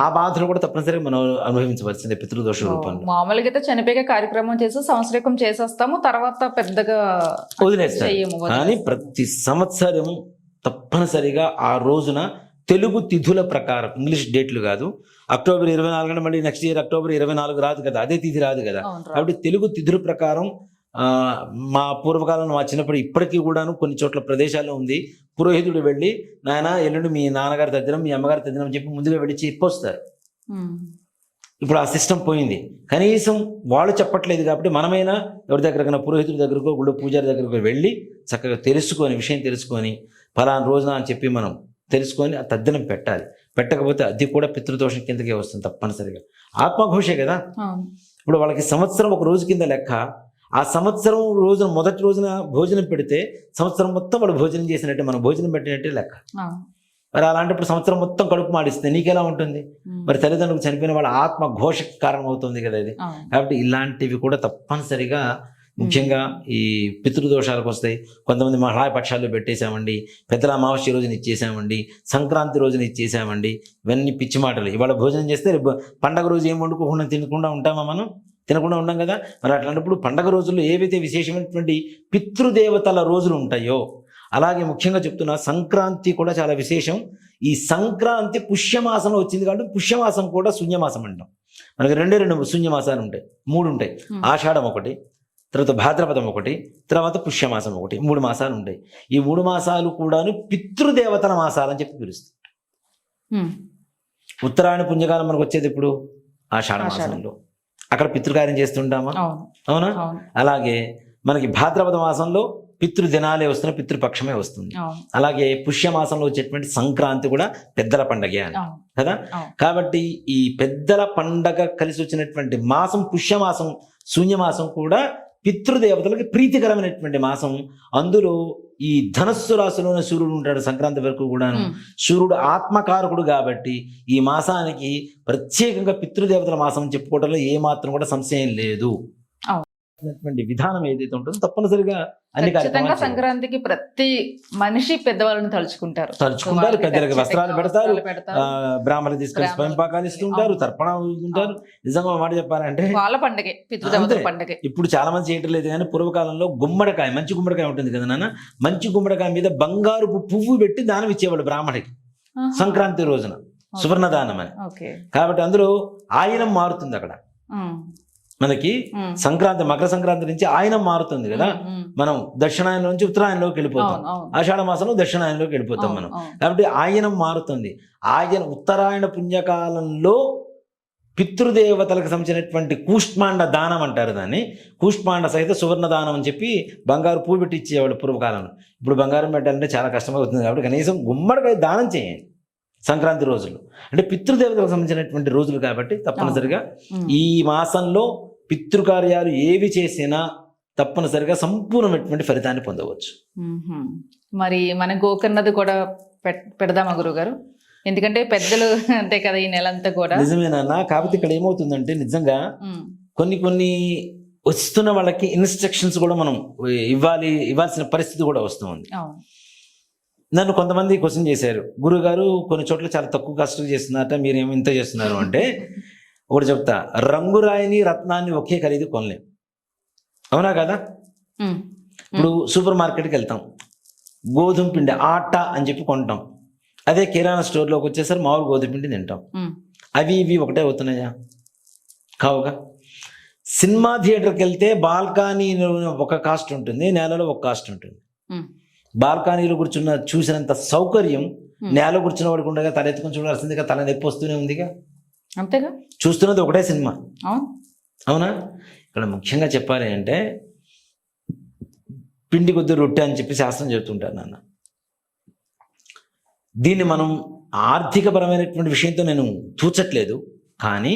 ఆ బాధను కూడా తప్పనిసరిగా మనం అనుభవించవలసిందే పితృదోష రూపంలో. మామూలుగా అయితే చనిపోయే కార్యక్రమం చేసి సంవత్సరం చేసేస్తాము, తర్వాత పెద్దగా వదిలేస్తాము. కానీ ప్రతి సంవత్సరం తప్పనిసరిగా ఆ రోజున తెలుగు తిథుల ప్రకారం, ఇంగ్లీష్ డేట్లు కాదు, అక్టోబర్ 24 మళ్ళీ నెక్స్ట్ ఇయర్ అక్టోబర్ 24 రాదు కదా, అదే తిథి రాదు కదా. కాబట్టి తెలుగు తిథుల ప్రకారం మా పూర్వకాలంలో మా చిన్నప్పుడు ఇప్పటికీ కూడాను కొన్ని చోట్ల ప్రదేశాల్లో ఉంది, పురోహితుడు వెళ్ళి నాయన ఎల్లుండి మీ నాన్నగారి తద్దినం మీ అమ్మగారి తద్దినం చెప్పి ముందుగా వెళ్ళి చెప్పొస్తారు. ఇప్పుడు ఆ సిస్టమ్ పోయింది. కనీసం వాళ్ళు చెప్పట్లేదు కాబట్టి మనమైనా ఎవరి దగ్గరకైనా పురోహితుడి దగ్గరకో గుళ్ళో పూజారి దగ్గరకు వెళ్ళి చక్కగా విషయం తెలుసుకొని ఫలానా రోజున అని చెప్పి మనం తెలుసుకొని ఆ తద్దినం పెట్టాలి. పెట్టకపోతే అది కూడా పితృదోషం కిందకే వస్తుంది తప్పనిసరిగా. ఆత్మఘోషే కదా. ఇప్పుడు వాళ్ళకి సంవత్సరం ఒక రోజు కింద లెక్క. ఆ సంవత్సరం రోజున మొదటి రోజున భోజనం పెడితే సంవత్సరం మొత్తం వాడు భోజనం చేసినట్టే, మనం భోజనం పెట్టినట్టే లెక్క. మరి అలాంటప్పుడు సంవత్సరం మొత్తం కడుపు మాడిస్తే నీకెలా ఉంటుంది? మరి తల్లిదండ్రులకు చనిపోయిన వాళ్ళ ఆత్మఘోషకు కారణం అవుతుంది కదా ఇది. కాబట్టి ఇలాంటివి కూడా తప్పనిసరిగా ముఖ్యంగా ఈ పితృదోషాలకు వస్తాయి. కొంతమంది మహాపక్షాల్లో పెట్టేశామండి, పెద్దల అమావాస్య రోజున ఇచ్చేసామండి, సంక్రాంతి రోజున ఇచ్చేసామండి, ఇవన్నీ పిచ్చి మాటలు. ఇవాళ భోజనం చేస్తే పండగ రోజు ఏం వండుకోకుండా తినకుండా ఉంటామా? మనం తినకుండా ఉన్నాం కదా. మరి అట్లాంటప్పుడు పండగ రోజుల్లో ఏవైతే విశేషమైనటువంటి పితృదేవతల రోజులు ఉంటాయో, అలాగే ముఖ్యంగా చెప్తున్నా సంక్రాంతి కూడా చాలా విశేషం. ఈ సంక్రాంతి పుష్యమాసంలో వచ్చింది కాబట్టి పుష్యమాసం కూడా శూన్యమాసం అంటాం. మనకి 2 శూన్యమాసాలు ఉంటాయి, 3 ఉంటాయి. ఆషాఢం ఒకటి, తర్వాత భాద్రపదం ఒకటి, తర్వాత పుష్యమాసం ఒకటి, 3 మాసాలు ఉంటాయి. ఈ 3 మాసాలు కూడాను పితృదేవతల మాసాలు అని చెప్పి పిలుస్తుంది. ఉత్తరాయణ పుణ్యకాలం మనకు వచ్చేది ఇప్పుడు ఆషాఢ మాసంలో. అక్కడ పితృకార్యం చేస్తుంటామా? అవునా? అలాగే మనకి భాద్రపద మాసంలో పితృదినాలే వస్తున్నాయి, పితృపక్షమే వస్తుంది. అలాగే పుష్యమాసంలో వచ్చేటువంటి సంక్రాంతి కూడా పెద్దల పండగే అని కదా. కాబట్టి ఈ పెద్దల పండగ కలిసి వచ్చినటువంటి మాసం పుష్యమాసం, శూన్యమాసం కూడా పితృదేవతలకి ప్రీతికరమైనటువంటి మాసం. అందులో ఈ ధనస్సు రాశిలోనే సూర్యుడు ఉంటాడు సంక్రాంతి వరకు కూడాను. సూర్యుడు ఆత్మకారకుడు కాబట్టి ఈ మాసానికి ప్రత్యేకంగా పితృదేవతల మాసం చెప్పుకోవడంలో ఏమాత్రం కూడా సంశయం లేదు. విధానం ఏదైతే ఉంటుందో తప్పనిసరిగా అన్ని ఖచ్చితంగా సంక్రాంతికి ప్రతి మనిషి పెద్దవాళ్ళని తలుచుకుంటారు, పెద్దలకి వస్త్రాలు పెడతారు, బ్రాహ్మణులు తీసుకొని స్వయంపాకాలు ఇస్తుంటారు, తర్పణాలు ఉంటారు. నిజంగా మాట చెప్పాలంటే వాళ్ళ పండగే పితృదేవతల పండగే. ఇప్పుడు చాలా మంది చేయటం లేదు కానీ పూర్వకాలంలో గుమ్మడికాయ, మంచి గుమ్మడికాయ ఉంటుంది కదా నాన్న, మంచి గుమ్మడికాయ మీద బంగారు పువ్వు పెట్టి దానం ఇచ్చేవాళ్ళు బ్రాహ్మణికి సంక్రాంతి రోజున, సువర్ణదానం అని. కాబట్టి అందులో ఆయనం మారుతుంది. అక్కడ మనకి సంక్రాంతి, మకర సంక్రాంతి నుంచి ఆయనం మారుతుంది కదా. మనం దక్షిణాయనం నుంచి ఉత్తరాయణంలోకి వెళ్ళిపోతాం, ఆషాఢ మాసంలో దక్షిణాయనంలోకి వెళ్ళిపోతాం మనం. కాబట్టి ఆయనం మారుతుంది. ఉత్తరాయణ పుణ్యకాలంలో పితృదేవతలకు సంబంధించినటువంటి కూష్మాండ దానం అంటారు దాన్ని. కూష్మాండ సహిత సువర్ణ దానం అని చెప్పి బంగారు పువ్వు పెట్టి ఇచ్చేవాడు పూర్వకాలంలో. ఇప్పుడు బంగారం పెట్టాలంటే చాలా కష్టమవుతుంది. కాబట్టి కనీసం గుమ్మడికాయ దానం చేయండి సంక్రాంతి రోజులు, అంటే పితృదేవతలకు సంబంధించినటువంటి రోజులు కాబట్టి తప్పనిసరిగా ఈ మాసంలో పితృకార్యాలు ఏవి చేసినా తప్పనిసరిగా సంపూర్ణమైనటువంటి ఫలితాన్ని పొందవచ్చు. మ్మ్హ్మ్. మరి మన గోకర్ణది కూడా పెడదామా గురుగారు? ఎందుకంటే పెద్దలు అంతే కదా ఈ నెలంతా కూడా. నిజమేనా? కాకపోతే ఇక్కడ ఏమవుతుందంటే నిజంగా కొన్ని వస్తున్న వాళ్ళకి ఇన్స్ట్రక్షన్స్ కూడా మనం ఇవ్వాల్సిన పరిస్థితి కూడా వస్తుంది. అవును. నన్ను కొంతమంది క్వశ్చన్ చేశారు, గురుగారు కొన్ని చోట్ల చాలా తక్కువ కష్టం చేస్తున్నారట, మీరేమో ఇంత చేస్తున్నారు అంటే ఒకటి చెప్తా, రంగురాయిని రత్నాన్ని ఒకే ఖరీదు కొనలేం, అవునా కదా? ఇప్పుడు సూపర్ మార్కెట్కి వెళ్తాం, గోధుమ పిండి ఆట అని చెప్పి కొంటాం, అదే కిరాణా స్టోర్లోకి వచ్చేసరి మామూలు గోధుమ పిండి తింటాం. అవి ఇవి ఒకటే అవుతున్నాయా? కావుగా. సినిమా థియేటర్కి వెళ్తే బాల్కనీలో ఒక కాస్ట్ ఉంటుంది, నేలలో ఒక కాస్ట్ ఉంటుంది. బాల్కనీలో కూర్చున్న చూసినంత సౌకర్యం నేల కూర్చున్న వాడికి ఉండగా తలెత్తుకుని చూడాల్సిందిగా, తల నొప్పి వస్తూనే ఉందిగా. అంతేగా, చూస్తున్నది ఒకటే సినిమా, అవునా? ఇక్కడ ముఖ్యంగా చెప్పాలి అంటే పిండి కొద్ది రొట్టె అని చెప్పి శాస్త్రం చెబుతుంటారు నాన్న. దీన్ని మనం ఆర్థికపరమైనటువంటి విషయంతో నేను తూచట్లేదు, కానీ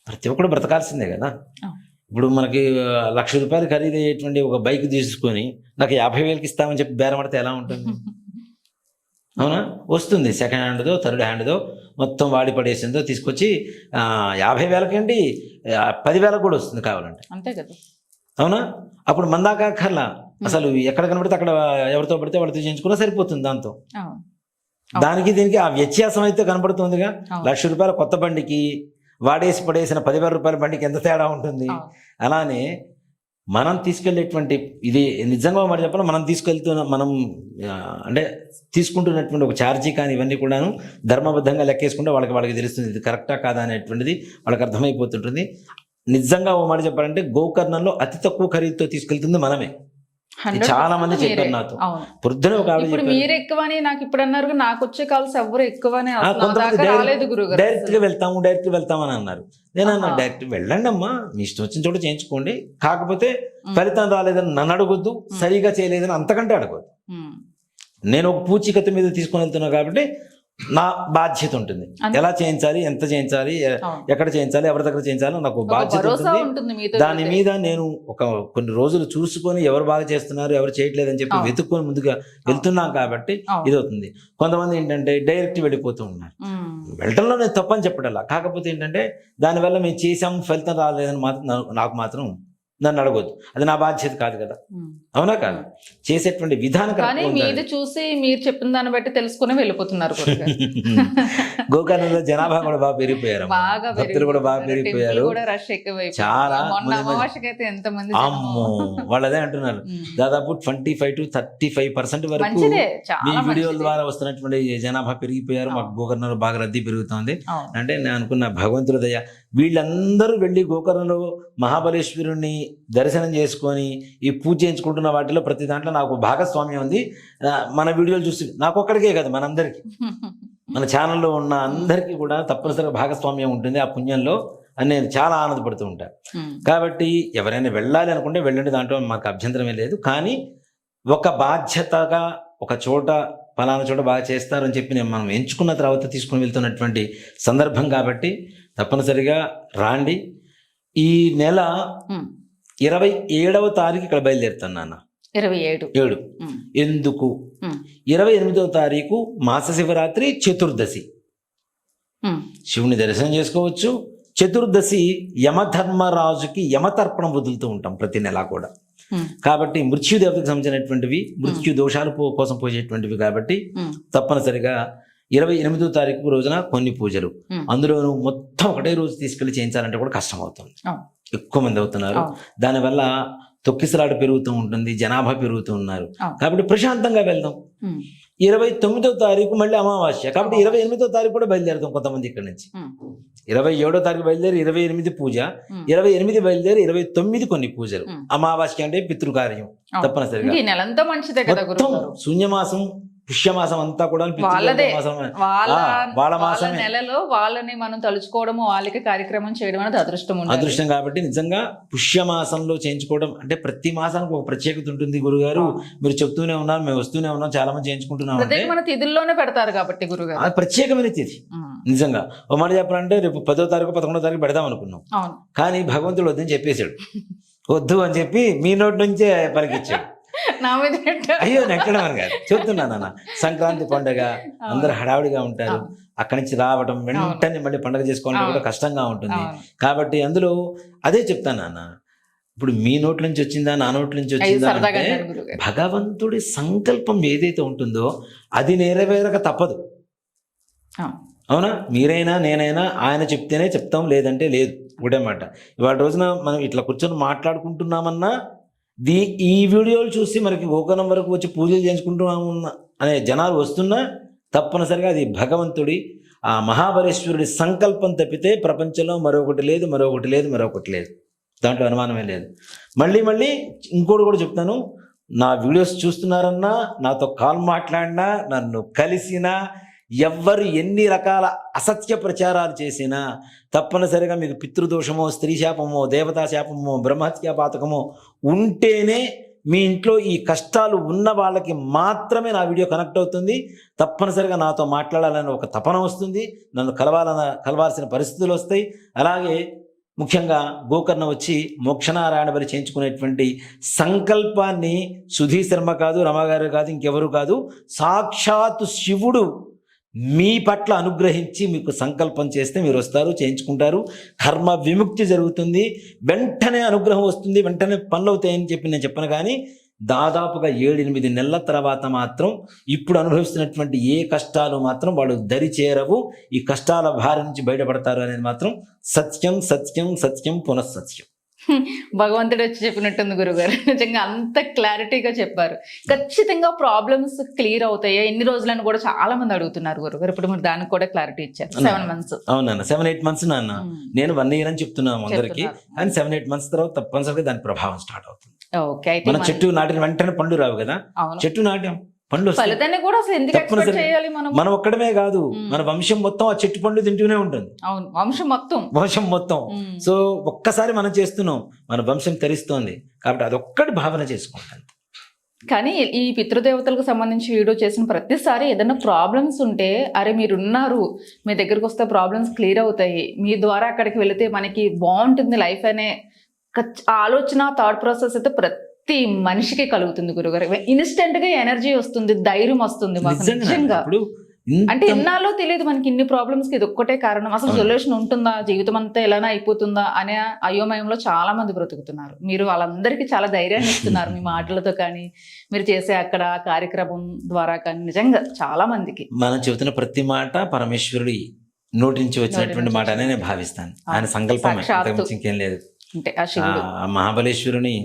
ప్రతి ఒక్కరు బ్రతకాల్సిందే కదా. ఇప్పుడు మనకి ₹1,00,000 ఖరీదయ్యేటువంటి ఒక బైక్ తీసుకొని నాకు 50,000కి ఇస్తామని చెప్పి బేరమడితే ఎలా ఉంటుంది? అవునా? వస్తుంది సెకండ్ హ్యాండ్దో థర్డ్ హ్యాండ్దో మొత్తం వాడి పడేసిందో తీసుకొచ్చి 50,000కి 10,000 కూడా వస్తుంది కావాలంటే, అంతే కదా. అవునా? అప్పుడు మందాకర్లా అసలు ఎక్కడ కనబడితే అక్కడ ఎవరితో పడితే వాళ్ళతో చేయించుకున్నా సరిపోతుంది. దాంతో దానికి దీనికి ఆ వ్యత్యాసం అయితే కనబడుతుందిగా. ₹1,00,000 కొత్త బండికి వాడేసి పడేసిన ₹10,000 బండికి ఎంత తేడా ఉంటుంది. అలానే మనం తీసుకెళ్లేటువంటి ఇది నిజంగా మాట చెప్పాలి, మనం అంటే తీసుకుంటున్నటువంటి ఒక ఛార్జీ కానీ ఇవన్నీ కూడాను ధర్మబద్ధంగా లెక్కేసుకుంటే వాళ్ళకి తెలుస్తుంది ఇది కరెక్టా కాదా అనేటువంటిది వాళ్ళకి అర్థమైపోతుంటుంది. నిజంగా ఓ మాట చెప్పాలంటే గోకర్ణంలో అతి తక్కువ ఖరీదుతో తీసుకెళ్తుంది మనమే. చాలా మంది చెప్పారు నాతో. పొద్దున ఒక ఆవిడ మీరు ఎక్కువని నాకు ఇప్పుడు అన్నారు, నాకు వచ్చే కాల్స్ ఎవరు ఎక్కువని డైరెక్ట్ గా వెళ్తాము అని అన్నారు. నేను అన్నా డైరెక్ట్ వెళ్ళండి అమ్మా, మీ ఇష్టం వచ్చిన చోట చేయించుకోండి, కాకపోతే ఫలితం రాలేదని నన్ను అడగొద్దు, సరిగా చేయలేదని అంతకంటే అడగొద్దు. నేను ఒక పూచికత్తు మీద తీసుకొని వెళ్తున్నా కాబట్టి నా బాధ్యత ఉంటుంది, ఎలా చేయించాలి, ఎంత చేయించాలి, ఎక్కడ చేయించాలి, ఎవరి దగ్గర చేయించాలి, నాకు బాధ్యత ఉంటుంది. దాని మీద నేను కొన్ని రోజులు చూసుకొని ఎవరు బాగా చేస్తున్నారు ఎవరు చేయట్లేదని చెప్పి వెతుక్కొని ముందుగా వెళ్తున్నాం కాబట్టి ఇది అవుతుంది. కొంతమంది ఏంటంటే డైరెక్ట్ వెళ్ళిపోతూ ఉన్నారు. వెళ్ళటంలో నేను తప్పని చెప్పడల్లా, కాకపోతే ఏంటంటే దానివల్ల మేము చేసాము ఫలితం రాలేదని నాకు మాత్రం నన్ను అడగొద్దు, అది నా బాధ్యత కాదు కదా. అవునా కాదు? చేసేటువంటి విధానం మీది చూసి మీరు చెప్పిన దాన్ని బట్టి తెలుసుకుని వెళ్ళిపోతున్నారు. గోకర్ణంలో జనాభా కూడా బాగా పెరిగిపోయారు, భక్తులు కూడా బాగా పెరిగిపోయారు. చాలా అమ్మో వాళ్ళు అదే అంటున్నారు, దాదాపు 25 to 35% వరకు మీ వీడియోల ద్వారా వస్తున్నటువంటి జనాభా పెరిగిపోయారు. మాకు గోకర్ణంలో బాగా రద్దీ పెరుగుతుంది అంటే నేను అనుకున్న భగవంతుడి దయ. వీళ్ళందరూ వెళ్ళి గోకర్ణంలో మహాబలేశ్వరుణ్ణి దర్శనం చేసుకొని ఈ పూజ చేయించుకుంటున్న వాటిలో ప్రతి దాంట్లో నాకు భాగస్వామ్యం ఉంది. మన వీడియోలు చూసి నాకు ఒక్కడికే కదా, మనందరికీ, మన ఛానల్లో ఉన్న అందరికీ కూడా తప్పనిసరిగా భాగస్వామ్యం ఉంటుంది ఆ పుణ్యంలో అని నేను చాలా ఆనందపడుతూ ఉంటాను. కాబట్టి ఎవరైనా వెళ్ళాలి అనుకుంటే వెళ్ళండి, దాంట్లో మాకు అభ్యంతరమే లేదు. కానీ ఒక బాధ్యతగా ఒక చోట ఫలానా చోట బాగా చేస్తారని చెప్పి మనం ఎంచుకున్న తర్వాత తీసుకుని వెళ్తున్నటువంటి సందర్భం కాబట్టి తప్పనిసరిగా రాండి. ఈ నెల 27వ తారీఖు ఇక్కడ బయలుదేరుతాను నాన్న. 27 ఎందుకు? 28వ తారీఖు మాస శివరాత్రి చతుర్దశి, శివుని దర్శనం చేసుకోవచ్చు. చతుర్దశి యమధర్మరాజుకి యమతర్పణం వదులుతూ ఉంటాం ప్రతి నెల కూడా. కాబట్టి మృత్యుదేవతకు సంబంధించినటువంటివి, మృత్యు దోషాలు కోసం పోసేటువంటివి కాబట్టి తప్పనిసరిగా 28వ తారీఖు రోజున కొన్ని పూజలు, అందులోనూ మొత్తం ఒకటే రోజు తీసుకెళ్లి చేయించాలంటే కూడా కష్టం అవుతుంది, ఎక్కువ మంది అవుతున్నారు. దానివల్ల తొక్కిసలాట పెరుగుతూ ఉంటుంది, జనాభా పెరుగుతూ ఉన్నారు. కాబట్టి ప్రశాంతంగా వెళ్దాం. 29వ తారీఖు మళ్ళీ అమావాస్య కాబట్టి 28వ తారీఖు కూడా బయలుదేరుతాం కొంతమంది ఇక్కడ నుంచి. 27వ తారీఖు బయలుదేరి 28 పూజ, 28 బయలుదేరి 29 కొన్ని పూజలు. అమావాస్య అంటే పితృకార్యం తప్పనిసరిగా. మొత్తం శూన్యమాసం పుష్యమాసం అంతా కూడా వాళ్ళ మాసం, నెలలో వాళ్ళని మనం తలుచుకోవడము, వాళ్ళకి కార్యక్రమం చేయడం అనేది అదృష్టం కాబట్టి నిజంగా పుష్యమాసంలో చేయించుకోవడం అంటే ప్రతి మాసానికి ఒక ప్రత్యేకత ఉంటుంది. గురుగారు మీరు చెప్తూనే ఉన్నారు, మేము వస్తూనే ఉన్నాం, చాలా మంది చేయించుకుంటున్నాం. మన తిథుల్లోనే పెడతారు కాబట్టి గురుగారు అది ప్రత్యేకమైన తిథి. నిజంగా ఓ మాట చెప్పాలంటే రేపు 10వ తారీఖు 11వ తారీఖు పెడదాం అనుకున్నాం, కానీ భగవంతుడు వద్దని చెప్పేశాడు. వద్దు అని చెప్పి మీ నోటి నుంచే పలికిచ్చాడు. నా మీద పెట్టారు. అయ్యో నెట్టడం అని కాదు, చెప్తున్నాను. సంక్రాంతి పండుగ అందరు హడావుడిగా ఉంటారు, అక్కడి నుంచి రావడం వెంటనే మళ్ళీ పండుగ చేసుకోవాలంటే కూడా కష్టంగా ఉంటుంది. కాబట్టి అందులో అదే చెప్తాను నాన్న, ఇప్పుడు మీ నోట్ల నుంచి వచ్చిందా నా నోట్ల నుంచి వచ్చిందా అంటే భగవంతుడి సంకల్పం ఏదైతే ఉంటుందో అది నెరవేరక తప్పదు. అవునా? మీరైనా నేనైనా ఆయన చెప్తేనే చెప్తాం, లేదంటే లేదు. ఒకటే మాట. ఇవాళ రోజున మనం ఇట్లా కూర్చొని మాట్లాడుకుంటున్నామన్నా ఈ వీడియోలు చూసి మనకి గోకర్ణం వరకు వచ్చి పూజలు చేయించుకుంటున్నాము అనే జనాలు వస్తున్నా తప్పనిసరిగా అది భగవంతుడి ఆ మహాబలేశ్వరుడి సంకల్పం తప్పితే ప్రపంచంలో మరొకటి లేదు, మరొకటి లేదు, మరొకటి లేదు. దాంట్లో అనుమానమే లేదు. మళ్ళీ ఇంకోటి కూడా చెప్తాను, నా వీడియోస్ చూస్తున్నారన్నా, నాతో కాల్ మాట్లాడినా, నన్ను కలిసినా, ఎవ్వరు ఎన్ని రకాల అసత్య ప్రచారాలు చేసినా తప్పనిసరిగా మీకు పితృదోషమో, స్త్రీ శాపమో, దేవతా శాపమో, బ్రహ్మహత్యా పాతకమో ఉంటేనే మీ ఇంట్లో ఈ కష్టాలు ఉన్న వాళ్ళకి మాత్రమే నా వీడియో కనెక్ట్ అవుతుంది. తప్పనిసరిగా నాతో మాట్లాడాలని ఒక తపన వస్తుంది, నన్ను కలవాల్సిన పరిస్థితులు వస్తాయి. అలాగే ముఖ్యంగా గోకర్ణ వచ్చి మోక్షనారాయణ బలి చేయించుకునేటువంటి సంకల్పాన్ని సుధీ శర్మ కాదు, రమగారు కాదు, ఇంకెవరు కాదు, సాక్షాత్తు శివుడు మీ పట్ల అనుగ్రహించి మీకు సంకల్పం చేస్తే మీరు వస్తారు, చేయించుకుంటారు, కర్మ విముక్తి జరుగుతుంది, వెంటనే అనుగ్రహం వస్తుంది, వెంటనే పనులు అవుతాయని చెప్పి నేను చెప్పను. కానీ దాదాపుగా 7-8 నెలల తర్వాత మాత్రం ఇప్పుడు అనుభవిస్తున్నటువంటి ఏ కష్టాలు మాత్రం వాళ్ళు దరి చేరవు. ఈ కష్టాల భారం నుంచి బయటపడతారు అనేది మాత్రం సత్యం, సత్యం, సత్యం, పునఃసత్యం. భగవంతుడు వచ్చి చెప్పినట్టుంది గురుగారు. నిజంగా అంత క్లారిటీగా చెప్పారు. ఖచ్చితంగా ప్రాబ్లమ్స్ క్లియర్ అవుతాయా ఎన్ని రోజులని కూడా చాలా మంది అడుగుతున్నారు గురుగారు. ఇప్పుడు మీరు దానికి కూడా క్లారిటీ ఇచ్చారు. 7 months. అవునన్న, 7-8 months నాన్న. నేను 1 year అని చెప్తున్నాను అందరికి, కానీ 7-8 months తర్వాత తప్పనిసరిగా దాని ప్రభావం స్టార్ట్ అవుతుంది. ఓకే, అయితే మన చెట్టు నాటిన వెంటనే పండు రావు కదా, చెట్టు నాటాం పండ్లు ఫలితాన్ని కూడా అసలు ఎందుకు ఎక్స్పెక్ట్ చేయాలి మనం ఒక్కడమే కాదు, మన వంశం మొత్తం ఆ చెట్టు పండు తింటూనే ఉంటుంది. అవును, వంశం మొత్తం. సో ఒక్కసారి మనం చేస్తున్నాం, మన వంశం తరిస్తోంది, కాబట్టి అదొక్కటి భావన చేసుకుంటాను. కానీ ఈ పితృదేవతలకు సంబంధించి వీడియో చేసిన ప్రతిసారి ఏదైనా ప్రాబ్లమ్స్ ఉంటే, అరే మీరున్నారు, మీ దగ్గరకు వస్తే ప్రాబ్లమ్స్ క్లియర్ అవుతాయి, మీ ద్వారా అక్కడికి వెళితే మనకి బాగుంటుంది లైఫ్ అనే ఆలోచన, థాట్ ప్రాసెస్ అయితే ప్రతి మనిషికి కలుగుతుంది గురుగారు. ఇన్స్టెంట్ గా ఎనర్జీ వస్తుంది, ధైర్యం వస్తుంది మాకు నిజంగా. అంటే ఎన్నాళ్ళో తెలియదు మనకి ఇన్ని ప్రాబ్లమ్స్ కి ఇది ఒక్కటే కారణం, అసలు సొల్యూషన్ ఉంటుందా, జీవితం అంతా ఎలానే అయిపోతుందా అనే అయోమయంలో చాలా మంది బ్రతుకుతున్నారు. మీరు వాళ్ళందరికీ చాలా ధైర్యాన్ని ఇస్తున్నారు మీ మాటలతో కానీ, మీరు చేసే అక్కడ కార్యక్రమం ద్వారా కానీ. నిజంగా చాలా మందికి మనం చెబుతున్న ప్రతి మాట పరమేశ్వరుడి నోటి నుంచి వచ్చినటువంటి మాట అనే నేను భావిస్తాను. ఆయన సంకల్పం, ఇంకేం లేదు. అంటే ఆ మహాబలేశ్వరుని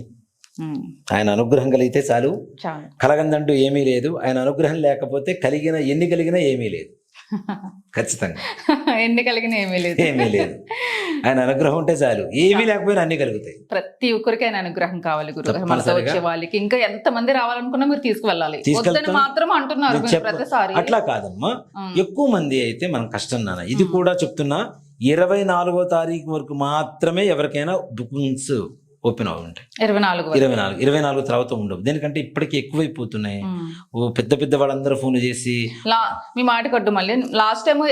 ఆయన అనుగ్రహం కలిగితే చాలు, కలగందంటూ ఏమీ లేదు. ఆయన అనుగ్రహం లేకపోతే ఎన్ని కలిగినా ఏమీ లేదు. ఖచ్చితంగా ఎన్ని కలిగినా ఏమీ లేదు. ఆయన అనుగ్రహం ఉంటే చాలు, ఏమీ లేకపోయినా అన్ని కలుగుతాయి. ప్రతి ఒక్కరికి ఆయన అనుగ్రహం కావాలి గురుగారు. మనతో వచ్చే వాళ్ళకి ఇంకా ఎంత మంది రావాలనుకున్నా మీరు తీసుకువెళ్ళాలి, మాత్రం అంటున్నారు ప్రతిసారి. అట్లా కాదమ్మా, ఎక్కువ మంది అయితే మనం కష్టం నాన్న. ఇది కూడా చెప్తున్నా, 24వ తారీఖు వరకు మాత్రమే ఎవరికైనా బుకింగ్స్ ఓపెన్ అవుతుంటాయి. 24 తర్వాత ఉండవు. దేనికంటే ఇప్పటికీ ఎక్కువైపోతున్నాయి. పెద్ద వాళ్ళందరూ ఫోన్ చేసి మీ మాట కట్టు మళ్ళీ లాస్ట్ టైం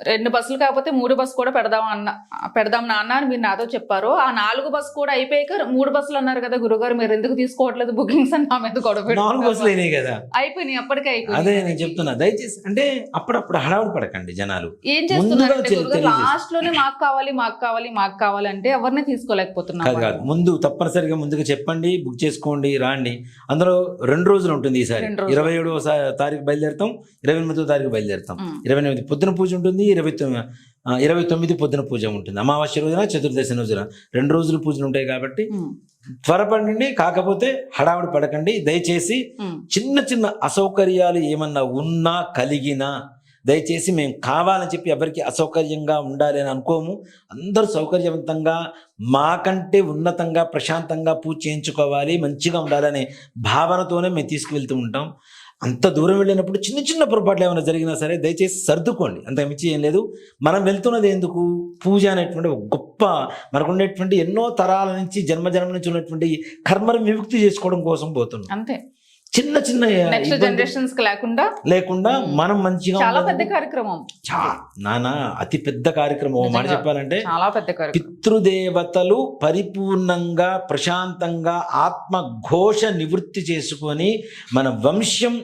2 బస్సులు కాకపోతే 3 బస్సు కూడా పెడదాం నాన్న అని మీరు నాతో చెప్పారు. ఆ 4 బస్సు కూడా అయిపోయాక 3 బస్సులు అన్నారు కదా గురుగారు, మీరు ఎందుకు తీసుకోవట్లేదు బుకింగ్స్ అని నా మీద గొడవ 4 బస్సులు అయినాయి కదా, అయిపోయినాయి అప్పటికే అయిపోయి. అదే నేను చెప్తున్నా, దయచేసి అంటే అప్పుడప్పుడు హడావుడి పడకండి జనాలు. ఏం చేస్తున్నారు లాస్ట్ లోనే మాకు కావాలి అంటే ఎవరిని తీసుకోలేకపోతున్నారు. కాదు, ముందు తప్పనిసరిగా ముందుగా చెప్పండి, బుక్ చేసుకోండి, రాండి. అందులో 2 రోజులు ఉంటుంది. ఈసారి 27వ తారీఖు బయలుదేరుతాం, 28వ తారీఖు బయలుదేరుతాం. 28 పొద్దున పూజ ఉంటుంది, 29 పొద్దున పూజ ఉంటుంది. అమావాస్య రోజున, చతుర్దశి రోజున 2 రోజులు పూజలు ఉంటాయి. కాబట్టి త్వరపడండి, కాకపోతే హడావుడి పడకండి. దయచేసి చిన్న అసౌకర్యాలు ఏమన్నా ఉన్నా కలిగినా దయచేసి మేము కావాలని చెప్పి ఎవరికి అసౌకర్యంగా ఉండాలి అని అనుకోము. అందరూ సౌకర్యవంతంగా, మాకంటే ఉన్నతంగా, ప్రశాంతంగా పూజ చేయించుకోవాలి, మంచిగా ఉండాలనే భావనతోనే మేము తీసుకువెళ్తూ ఉంటాం. అంత దూరం వెళ్ళినప్పుడు చిన్న పొరపాట్లు ఏమైనా జరిగినా సరే దయచేసి సర్దుకోండి, అంత మించి ఏం లేదు. మనం వెళ్తున్నది ఎందుకు? పూజ అనేటువంటి ఒక గొప్ప మనకున్నటువంటి ఎన్నో తరాల నుంచి జన్మ నుంచి ఉన్నటువంటి కర్మను విముక్తి చేసుకోవడం కోసం పోతున్నాం. అంతే. చిన్న చిన్న నెక్స్ట్ ఇబ్బంది జనరేషన్స్ కి లేకుండా మనం మంచిగా చాలా ఉండాలి. పెద్ద కార్యక్రమం, నానా అతి పెద్ద కార్యక్రమం. మాట నిజంగా. చెప్పాలంటే చాలా పెద్ద కార్యక్రమం. పితృదేవతలు పరిపూర్ణంగా ప్రశాంతంగా ఆత్మఘోష నివృత్తి చేసుకొని మన వంశం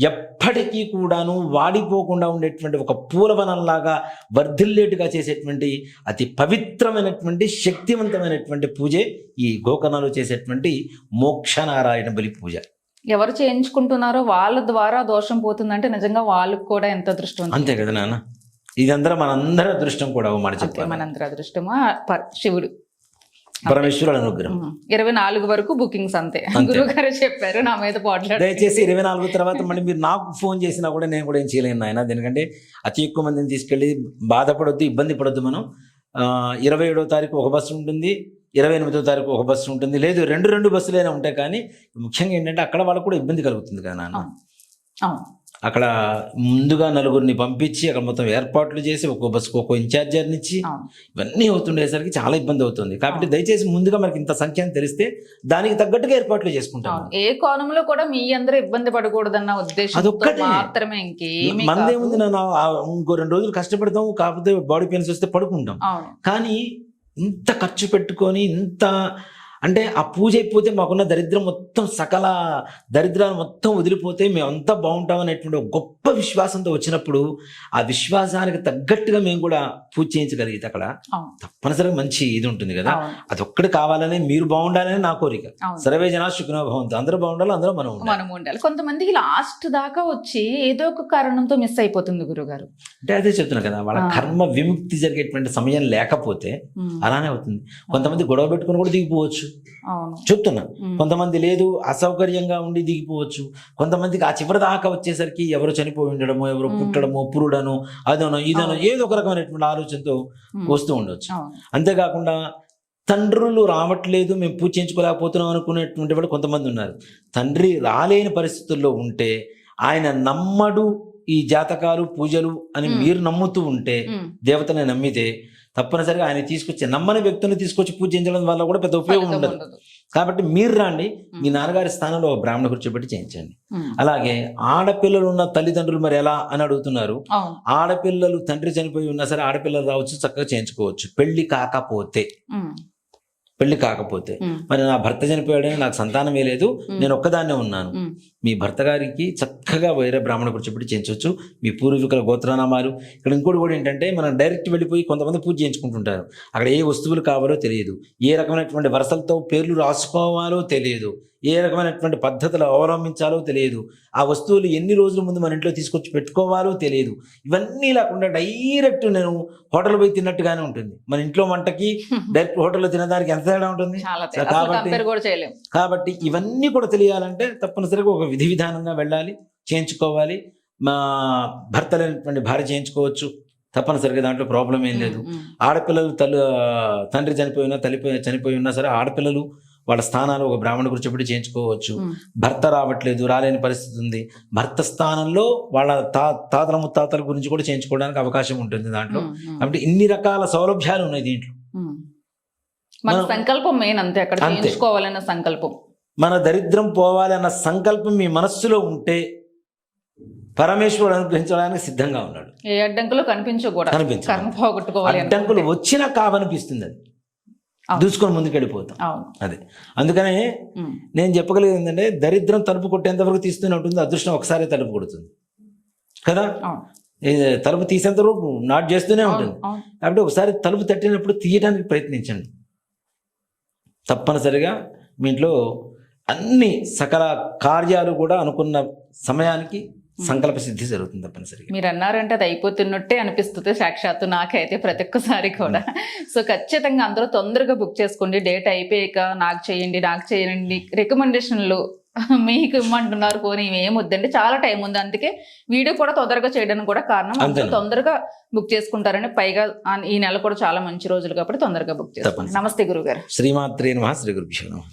ఎప్పటికీ కూడాను వాడిపోకుండా ఉండేటువంటి ఒక పూలవనంలాగా వర్ధిల్లేటుగా చేసేటువంటి అతి పవిత్రమైనటువంటి శక్తివంతమైనటువంటి పూజే ఈ గోకర్ణలో చేసేటువంటి మోక్షనారాయణ బలి పూజ. ఎవరు చేయించుకుంటున్నారో వాళ్ళ ద్వారా దోషం పోతుందంటే నిజంగా వాళ్ళకి కూడా ఎంత అదృష్టం. అంతే కదా నాన్న, ఇదంతా మనందరి అదృష్టం కూడా మాట చెప్పాలి. మనందరి అదృష్టమా శివుడు పరమేశ్వరుడు అనుగ్రహం. 24 వరకు బుకింగ్స్ అంతే. గురువు గారు చెప్పారు, నా మీద పోట్లాడు. దయచేసి 24 తర్వాత మళ్ళీ మీరు నాకు ఫోన్ చేసినా కూడా నేను కూడా ఏం చేయలేను ఆయన. ఎందుకంటే అతి ఎక్కువ మందిని తీసుకెళ్ళి బాధపడొద్దు, ఇబ్బంది పడొద్దు. మనం 27వ తారీఖు ఒక బస్సు ఉంటుంది, 28వ తారీఖు ఒక బస్సు ఉంటుంది, లేదు రెండు బస్సులైనా ఉంటాయి. కానీ ముఖ్యంగా ఏంటంటే అక్కడ వాళ్ళకు కూడా ఇబ్బంది కలుగుతుంది కదా నాన్న. అక్కడ ముందుగా నలుగురిని పంపించి అక్కడ మొత్తం ఏర్పాట్లు చేసి ఒక్కో బస్సుకు ఒక్కో ఇన్ఛార్జర్ని ఇచ్చి ఇవన్నీ అవుతుండేసరికి చాలా ఇబ్బంది అవుతుంది. కాబట్టి దయచేసి ముందుగా మనకి ఇంత సంఖ్య అని తెలిస్తే దానికి తగ్గట్టుగా ఏర్పాట్లు చేసుకుంటాం. ఏ కోణంలో కూడా మీ అందరూ ఇబ్బంది పడకూడదన్న ఉద్దేశం మాత్రమే, ఇంకేమీ మనదేముంది నాన్న. ఇంకో 2 రోజులు కష్టపడతాం, కాకపోతే బాడీ పెయిన్స్ వస్తే పడుకుంటాం. కానీ ఇంత ఖర్చు పెట్టుకొని ఇంత అంటే ఆ పూజ అయిపోతే మాకున్న దరిద్రం మొత్తం సకల దరిద్రాలు మొత్తం వదిలిపోతే మేమంతా బాగుంటాం అనేటువంటి ఒక గొప్ప విశ్వాసంతో వచ్చినప్పుడు ఆ విశ్వాసానికి తగ్గట్టుగా మేము కూడా పూజ చేయించగలిగితే అక్కడ తప్పనిసరిగా మంచి ఇది ఉంటుంది కదా. అదొక్కటి కావాలని, మీరు బాగుండాలని నా కోరిక. సర్వే జనా సుఖినో భవంతు, అందరూ బాగుండాలి, అందరూ మనం ఉండాలి. కొంతమందికి లాస్ట్ దాకా వచ్చి ఏదో ఒక కారణంతో మిస్ అయిపోతుంది గురుగారు. అంటే అదే చెప్తున్నా కదా, వాళ్ళ కర్మ విముక్తి జరిగేటువంటి సమయం లేకపోతే అలానే అవుతుంది. కొంతమంది గొడవ పెట్టుకుని కూడా దిగిపోవచ్చు చెప్తున్నా. కొంతమంది లేదు అసౌకర్యంగా ఉండి దిగిపోవచ్చు. కొంతమందికి ఆ చివరి దాకా వచ్చేసరికి ఎవరు చనిపోయి ఉండడము, ఎవరు పుట్టడము, పురుడను, అదనో ఇదనో ఏదో ఒక రకమైనటువంటి ఆలోచనతో వస్తూ ఉండొచ్చు. అంతేకాకుండా తండ్రులు రావట్లేదు, మేము పూజ చేయించుకోలేకపోతున్నాం అనుకునేటువంటి వాళ్ళు కొంతమంది ఉన్నారు. తండ్రి రాలేని పరిస్థితుల్లో ఉంటే ఆయన నమ్మడు ఈ జాతకాలు పూజలు అని మీరు నమ్ముతూ ఉంటే, దేవతని నమ్మితే తప్పనిసరిగా ఆయన తీసుకొచ్చి నమ్మని వ్యక్తులను తీసుకొచ్చి పూజ చేయించడం వల్ల కూడా పెద్ద ఉపయోగం ఉండదు. కాబట్టి మీరు రండి, మీ నాన్నగారి స్థానంలో బ్రాహ్మణ కూర్చోబెట్టి చేయించండి. అలాగే ఆడపిల్లలు ఉన్న తల్లిదండ్రులు మరి ఎలా అని అడుగుతున్నారు. ఆడపిల్లలు తండ్రి చనిపోయి ఉన్నా సరే ఆడపిల్లలు రావచ్చు, చక్కగా చేయించుకోవచ్చు. పెళ్లి కాకపోతే మరి నా భర్త చనిపోయాడని నాకు సంతానమే లేదు, నేను ఒక్కదాన్నే ఉన్నాను, మీ భర్త గారికి చక్కగా వేరే బ్రాహ్మణ కూర్చోబెట్టి చేయించవచ్చు. మీ పూర్వీకుల గోత్రనామాలు. ఇక్కడ ఇంకోటి కూడా ఏంటంటే మనం డైరెక్ట్ వెళ్ళిపోయి కొంతమంది పూజ చేయించుకుంటుంటారు. అక్కడ ఏ వస్తువులు కావాలో తెలియదు, ఏ రకమైనటువంటి వరుసలతో పేర్లు రాసుకోవాలో తెలియదు, ఏ రకమైనటువంటి పద్ధతులు అవలంబించాలో తెలియదు, ఆ వస్తువులు ఎన్ని రోజుల ముందు మన ఇంట్లో తీసుకొచ్చి పెట్టుకోవాలో తెలియదు. ఇవన్నీ లేకుండా డైరెక్ట్ నేను హోటల్ పోయి తిన్నట్టుగానే ఉంటుంది. మన ఇంట్లో వంటకి డైరెక్ట్ హోటల్లో తినడానికి ఎంత తేడా ఉంటుంది. కాబట్టి ఇవన్నీ కూడా తెలియాలంటే తప్పనిసరిగా ఒక విధి విధానంగా వెళ్ళాలి, చేయించుకోవాలి. మా భర్త లేనటువంటి భార్య చేయించుకోవచ్చు తప్పనిసరిగా, దాంట్లో ప్రాబ్లం ఏం లేదు. ఆడపిల్లలు తండ్రి చనిపోయినా తల్లి చనిపోయి ఉన్నా సరే ఆడపిల్లలు వాళ్ళ స్థానాలు ఒక బ్రాహ్మణ కూర్చోబెట్టి చేయించుకోవచ్చు. భర్త రాలేని పరిస్థితి ఉంది, భర్త స్థానంలో వాళ్ళ తాతల ముత్తాతల గురించి కూడా చేయించుకోవడానికి అవకాశం ఉంటుంది దాంట్లో. కాబట్టి ఇన్ని రకాల సౌలభ్యాలు ఉన్నాయి దీంట్లో. మన సంకల్పం మెయిన్ అంతే, అక్కడ చేయించుకోవాలన్న సంకల్పం. మన దరిద్రం పోవాలన్న సంకల్పం మీ మనస్సులో ఉంటే పరమేశ్వరుడు అనుగ్రహించడానికి సిద్ధంగా ఉన్నాడు. ఏ అడ్డంకులు కనిపించవు, అడ్డంకులు వచ్చినా కావనిపిస్తుంది, అది దూసుకొని ముందుకు వెళ్ళిపోతాం. అదే అందుకనే నేను చెప్పగలిగేది ఏంటంటే, దరిద్రం తలుపు కొట్టేంత వరకు తీస్తూనే ఉంటుంది, అదృష్టం ఒకసారి తలుపు కొడుతుంది కదా. తలుపు తీసేంత వరకు నాట్ చేస్తూనే ఉంటుంది. కాబట్టి ఒకసారి తలుపు తట్టినప్పుడు తీయడానికి ప్రయత్నించండి. తప్పనిసరిగా మీ ఇంట్లో అన్ని సకల కార్యాలు కూడా అనుకున్న సమయానికి సంకల్ప సిద్ధి జరుగుతుంది తప్పనిసరిగా. మీరు అన్నారంటే అది అయిపోతున్నట్టే అనిపిస్తుంది సాక్షాత్తు నాకైతే ప్రతి ఒక్కసారి కూడా. సో ఖచ్చితంగా అందరూ తొందరగా బుక్ చేసుకోండి. డేట్ అయిపోయాక నాకు చేయండి రికమెండేషన్లు మీకు ఇమ్మంటున్నారు, పోనీ ఏం వద్దండి, చాలా టైం ఉంది. అందుకే వీడియో కూడా తొందరగా చేయడానికి కూడా కారణం, అందరూ తొందరగా బుక్ చేసుకుంటారని. పైగా ఈ నెల కూడా చాలా మంచి రోజులు కాబట్టి తొందరగా బుక్ చేసుకోండి. నమస్తే గురుగారు. శ్రీమాత్రే నమః. శ్రీ గురుభ్యో నమః.